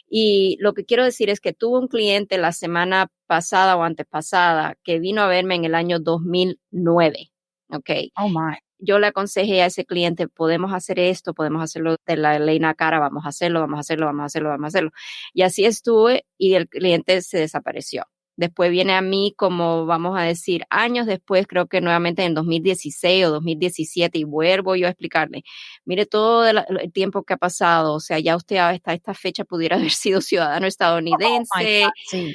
Y lo que quiero decir es que tuve un cliente la semana pasada o antepasada que vino a verme en el año 2009. ¿Ok? Oh, my. Yo le aconsejé a ese cliente, podemos hacer esto, podemos hacerlo de la ley NACARA, vamos a hacerlo, vamos a hacerlo, vamos a hacerlo, vamos a hacerlo. Y así estuve y el cliente se desapareció. Después viene a mí, como vamos a decir, años después, creo que nuevamente en 2016 o 2017, y vuelvo yo a explicarle, mire todo el tiempo que ha pasado, o sea, ya usted hasta esta fecha pudiera haber sido ciudadano estadounidense. Oh, my God, sí.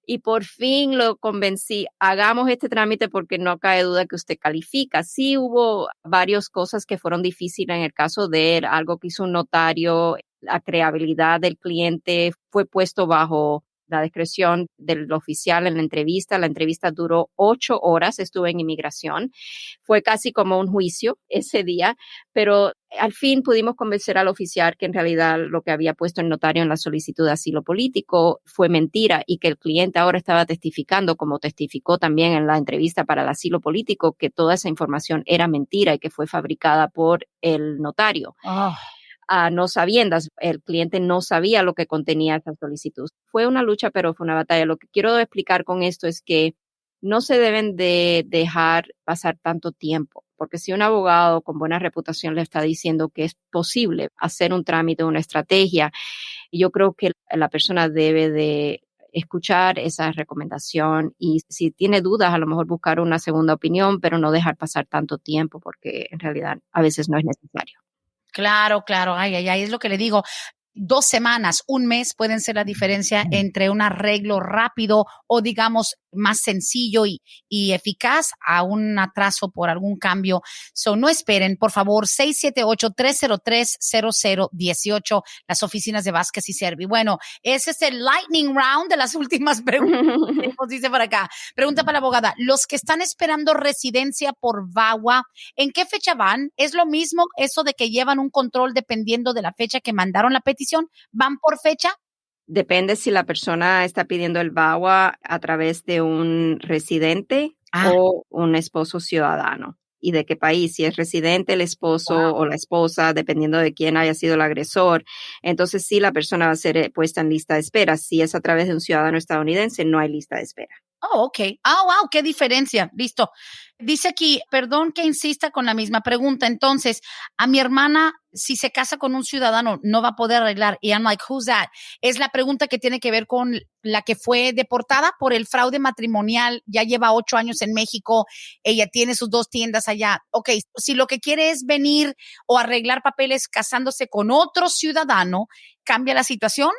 Y por fin lo convencí, hagamos este trámite porque no cabe duda que usted califica. Sí hubo varias cosas que fueron difíciles en el caso de él, algo que hizo un notario, la creabilidad del cliente fue puesto bajo la discreción del oficial en la entrevista. La entrevista duró 8 horas, estuve en inmigración. Fue casi como un juicio ese día, pero al fin pudimos convencer al oficial que en realidad lo que había puesto el notario en la solicitud de asilo político fue mentira y que el cliente ahora estaba testificando, como testificó también en la entrevista para el asilo político, que toda esa información era mentira y que fue fabricada por el notario. Oh. No sabiendas, el cliente no sabía lo que contenía esa solicitud. Fue una lucha, pero fue una batalla. Lo que quiero explicar con esto es que no se deben de dejar pasar tanto tiempo, porque si un abogado con buena reputación le está diciendo que es posible hacer un trámite, una estrategia, yo creo que la persona debe de escuchar esa recomendación y si tiene dudas, a lo mejor buscar una segunda opinión, pero no dejar pasar tanto tiempo, porque en realidad a veces no es necesario. Claro, claro. Ay, ay, ay, es lo que le digo. 2 semanas, un mes pueden ser la diferencia entre un arreglo rápido o digamos más sencillo y eficaz a un atraso por algún cambio. So, no esperen, por favor, 678-303-0018, las oficinas de Vázquez y Servi. Bueno, ese es el lightning round de las últimas preguntas. Nos dice por acá. Pregunta para la abogada. Los que están esperando residencia por VAWA, ¿en qué fecha van? ¿Es lo mismo eso de que llevan un control dependiendo de la fecha que mandaron la petición? ¿Van por fecha? Depende si la persona está pidiendo el VAWA a través de un residente o un esposo ciudadano. ¿Y de qué país? Si es residente, el esposo o la esposa, dependiendo de quién haya sido el agresor. Entonces, sí, la persona va a ser puesta en lista de espera. Si es a través de un ciudadano estadounidense, no hay lista de espera. Oh, ok. Oh, wow, qué diferencia. Listo. Dice aquí, perdón que insista con la misma pregunta. Entonces, a mi hermana, si se casa con un ciudadano, no va a poder arreglar. Y I'm like, who's that? Es la pregunta que tiene que ver con la que fue deportada por el fraude matrimonial. Ya lleva 8 años en México. Ella tiene sus 2 tiendas allá. Ok, si lo que quiere es venir o arreglar papeles casándose con otro ciudadano, ¿cambia la situación?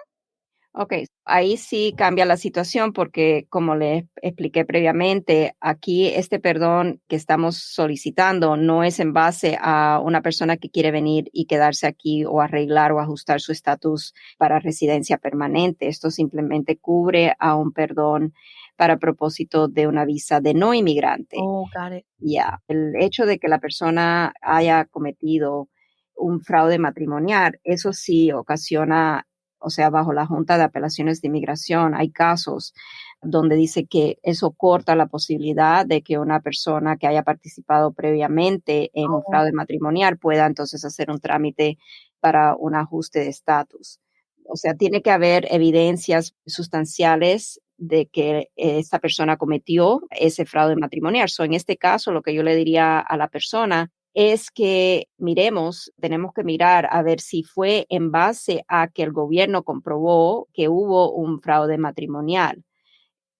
Ok, ahí sí cambia la situación porque, como les expliqué previamente, aquí este perdón que estamos solicitando no es en base a una persona que quiere venir y quedarse aquí o arreglar o ajustar su estatus para residencia permanente. Esto simplemente cubre a un perdón para propósito de una visa de no inmigrante. Oh, got it. Ya, el hecho de que la persona haya cometido un fraude matrimonial, eso sí ocasiona, o sea, bajo la Junta de Apelaciones de Inmigración, hay casos donde dice que eso corta la posibilidad de que una persona que haya participado previamente en un fraude matrimonial pueda entonces hacer un trámite para un ajuste de estatus. O sea, tiene que haber evidencias sustanciales de que esta persona cometió ese fraude matrimonial. So, en este caso, lo que yo le diría a la persona es que tenemos que mirar a ver si fue en base a que el gobierno comprobó que hubo un fraude matrimonial.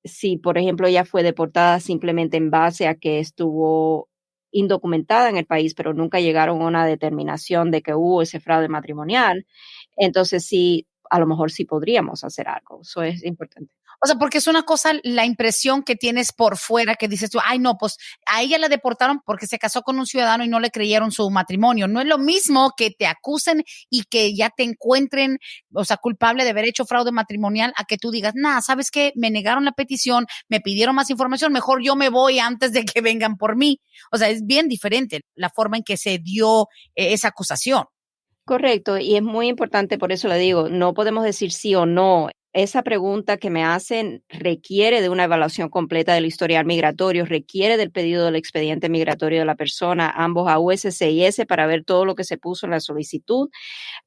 Si, por ejemplo, ella fue deportada simplemente en base a que estuvo indocumentada en el país, pero nunca llegaron a una determinación de que hubo ese fraude matrimonial, entonces sí, a lo mejor sí podríamos hacer algo. Eso es importante. O sea, porque es una cosa la impresión que tienes por fuera que dices tú, ay, no, pues a ella la deportaron porque se casó con un ciudadano y no le creyeron su matrimonio. No es lo mismo que te acusen y que ya te encuentren, o sea, culpable de haber hecho fraude matrimonial a que tú digas, nah, ¿sabes qué? Me negaron la petición, me pidieron más información, mejor yo me voy antes de que vengan por mí. O sea, es bien diferente la forma en que se dio esa acusación. Correcto, y es muy importante, por eso le digo, no podemos decir sí o no. esa pregunta que me hacen requiere de una evaluación completa del historial migratorio, requiere del pedido del expediente migratorio de la persona, ambos a USCIS, para ver todo lo que se puso en la solicitud.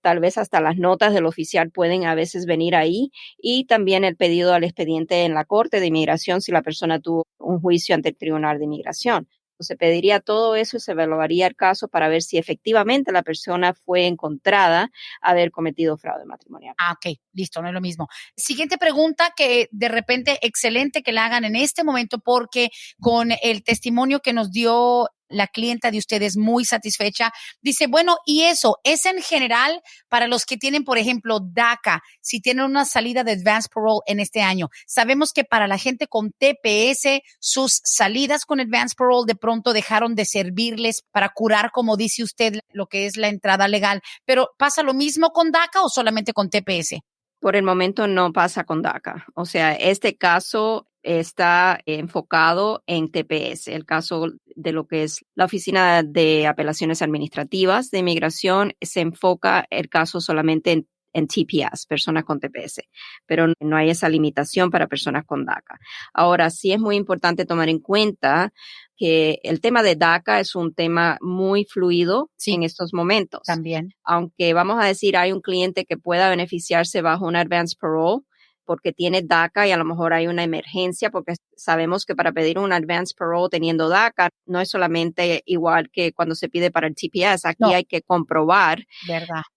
Tal vez hasta las notas del oficial pueden a veces venir ahí, y también el pedido al expediente en la Corte de Inmigración si la persona tuvo un juicio ante el Tribunal de Inmigración. Se pediría todo eso y se evaluaría el caso para ver si efectivamente la persona fue encontrada haber cometido fraude matrimonial. Ok, listo, no es lo mismo. Siguiente pregunta, que de repente excelente que la hagan en este momento, porque con el testimonio que nos dio la clienta de ustedes, muy satisfecha, dice, bueno, y eso es en general para los que tienen, por ejemplo, DACA, si tienen una salida de Advance Parole en este año. Sabemos que para la gente con TPS, sus salidas con Advance Parole de pronto dejaron de servirles para curar, como dice usted, lo que es la entrada legal. Pero ¿pasa lo mismo con DACA o solamente con TPS? Por el momento no pasa con DACA. O sea, este caso está enfocado en TPS, el caso de lo que es la Oficina de Apelaciones Administrativas de Inmigración. Se enfoca el caso solamente en TPS, personas con TPS, pero no hay esa limitación para personas con DACA. Ahora, sí es muy importante tomar en cuenta que el tema de DACA es un tema muy fluido en estos momentos. También. Aunque vamos a decir hay un cliente que pueda beneficiarse bajo un Advance Parole porque tiene DACA y a lo mejor hay una emergencia, porque sabemos que para pedir un Advance Parole teniendo DACA no es solamente igual que cuando se pide para el TPS. Aquí hay que comprobar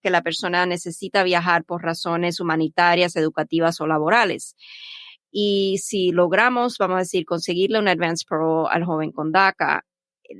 que la persona necesita viajar por razones humanitarias, educativas o laborales. Y si logramos, vamos a decir, conseguirle un Advance Parole al joven con DACA,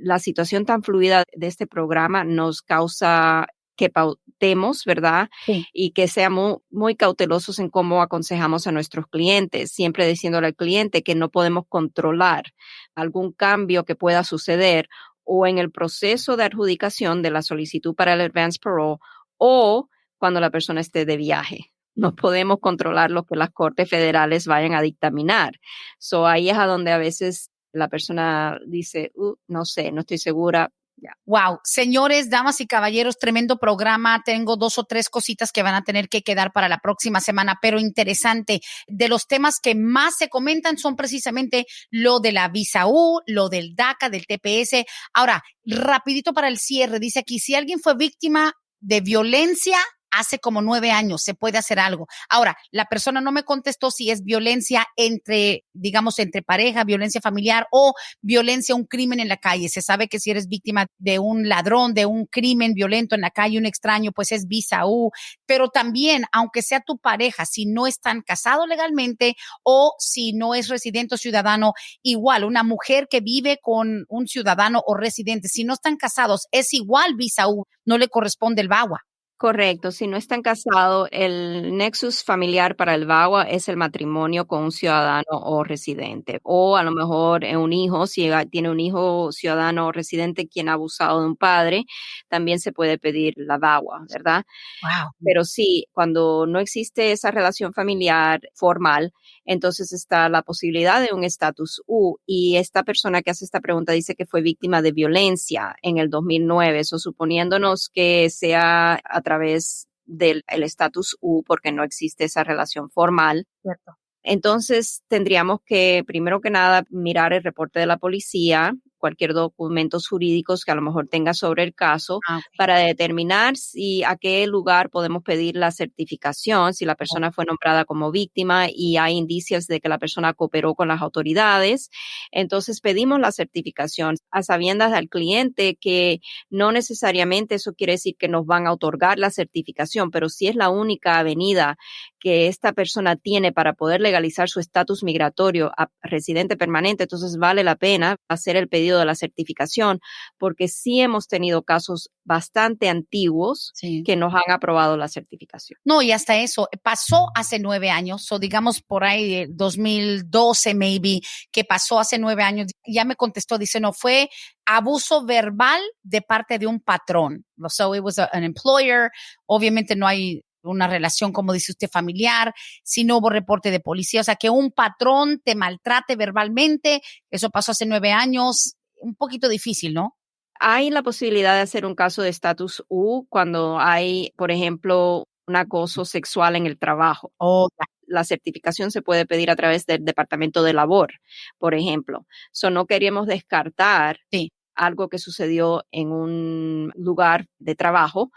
la situación tan fluida de este programa nos causa que pautemos, ¿verdad? Sí. Y que seamos muy cautelosos en cómo aconsejamos a nuestros clientes, siempre diciéndole al cliente que no podemos controlar algún cambio que pueda suceder o en el proceso de adjudicación de la solicitud para el Advance Parole o cuando la persona esté de viaje. No podemos controlar lo que las cortes federales vayan a dictaminar. So, ahí es a donde a veces la persona dice, no sé, no estoy segura. Yeah. Wow, señores, damas y caballeros, tremendo programa. Tengo 2 o 3 cositas que van a tener que quedar para la próxima semana, pero interesante. De los temas que más se comentan son precisamente lo de la visa U, lo del DACA, del TPS. Ahora, rapidito para el cierre, dice aquí, si alguien fue víctima de violencia hace como 9 años, se puede hacer algo. Ahora, la persona no me contestó si es violencia entre, digamos, entre pareja, violencia familiar o violencia, un crimen en la calle. Se sabe que si eres víctima de un ladrón, de un crimen violento en la calle, un extraño, pues es visa U. Pero también, aunque sea tu pareja, si no están casados legalmente o si no es residente o ciudadano, igual, una mujer que vive con un ciudadano o residente, si no están casados, es igual visa U, no le corresponde el VAWA. Correcto, si no están casados, el nexus familiar para el VAWA es el matrimonio con un ciudadano o residente. O a lo mejor un hijo, si tiene un hijo ciudadano o residente quien ha abusado de un padre, también se puede pedir la VAWA, ¿verdad? Wow. Pero sí, cuando no existe esa relación familiar formal, entonces está la posibilidad de un estatus U. Y esta persona que hace esta pregunta dice que fue víctima de violencia en el 2009, eso suponiéndonos que sea a través del estatus U, porque no existe esa relación formal. Cierto. Entonces tendríamos que, primero que nada, mirar el reporte de la policía, cualquier documentos jurídicos que a lo mejor tenga sobre el caso, para determinar si a qué lugar podemos pedir la certificación, si la persona fue nombrada como víctima y hay indicios de que la persona cooperó con las autoridades. Entonces pedimos la certificación a sabiendas al cliente que no necesariamente eso quiere decir que nos van a otorgar la certificación, pero sí es la única avenida que esta persona tiene para poder legalizar su estatus migratorio a residente permanente. Entonces vale la pena hacer el pedido de la certificación, porque sí hemos tenido casos bastante antiguos que nos han aprobado la certificación. No, y hasta eso, pasó hace 9 años, o digamos por ahí 2012 maybe, que pasó hace 9 años, ya me contestó, dice, no, fue abuso verbal de parte de un patrón. So it was an employer, obviamente no hay una relación, como dice usted, familiar, si no hubo reporte de policía, o sea, que un patrón te maltrate verbalmente, eso pasó hace 9 años, un poquito difícil, ¿no? Hay la posibilidad de hacer un caso de estatus U cuando hay, por ejemplo, un acoso sexual en el trabajo. la certificación se puede pedir a través del Departamento de Labor, por ejemplo. No queríamos descartar algo que sucedió en un lugar de trabajo.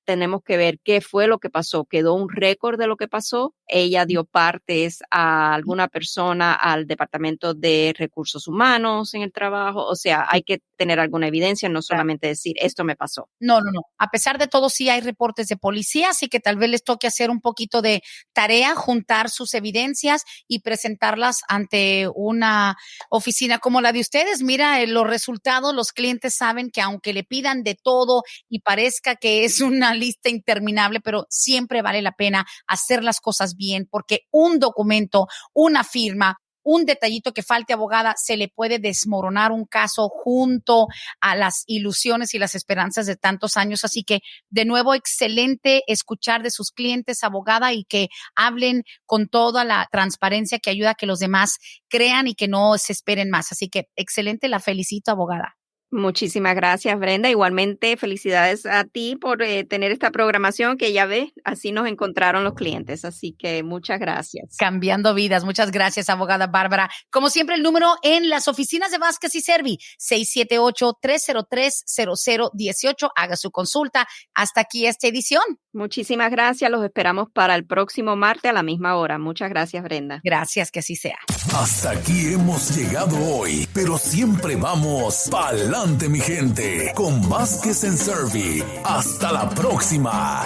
Tenemos que ver qué fue lo que pasó. ¿Quedó un récord de lo que pasó? ¿Ella dio partes a alguna persona al Departamento de Recursos Humanos en el trabajo? O sea, hay que tener alguna evidencia, no solamente decir, esto me pasó. No. A pesar de todo, sí hay reportes de policía, así que tal vez les toque hacer un poquito de tarea, juntar sus evidencias y presentarlas ante una oficina como la de ustedes. Mira, los resultados, los clientes saben que aunque le pidan de todo y parezca que es una lista interminable, pero siempre vale la pena hacer las cosas bien, porque un documento, una firma, un detallito que falte, abogada, se le puede desmoronar un caso junto a las ilusiones y las esperanzas de tantos años. Así que, de nuevo, excelente escuchar de sus clientes, abogada, y que hablen con toda la transparencia que ayuda a que los demás crean y que no se esperen más. Así que, excelente, la felicito, abogada. Muchísimas gracias, Brenda. Igualmente, felicidades a ti por tener esta programación que ya ves, así nos encontraron los clientes. Así que muchas gracias. Cambiando vidas. Muchas gracias, abogada Bárbara. Como siempre, el número en las oficinas de Vázquez y Servi, 678-303-0018. Haga su consulta. Hasta aquí esta edición. Muchísimas gracias. Los esperamos para el próximo martes a la misma hora. Muchas gracias, Brenda. Gracias, que así sea. Hasta aquí hemos llegado hoy, pero siempre vamos pa'lante, mi gente, con Vázquez en Servi. Hasta la próxima.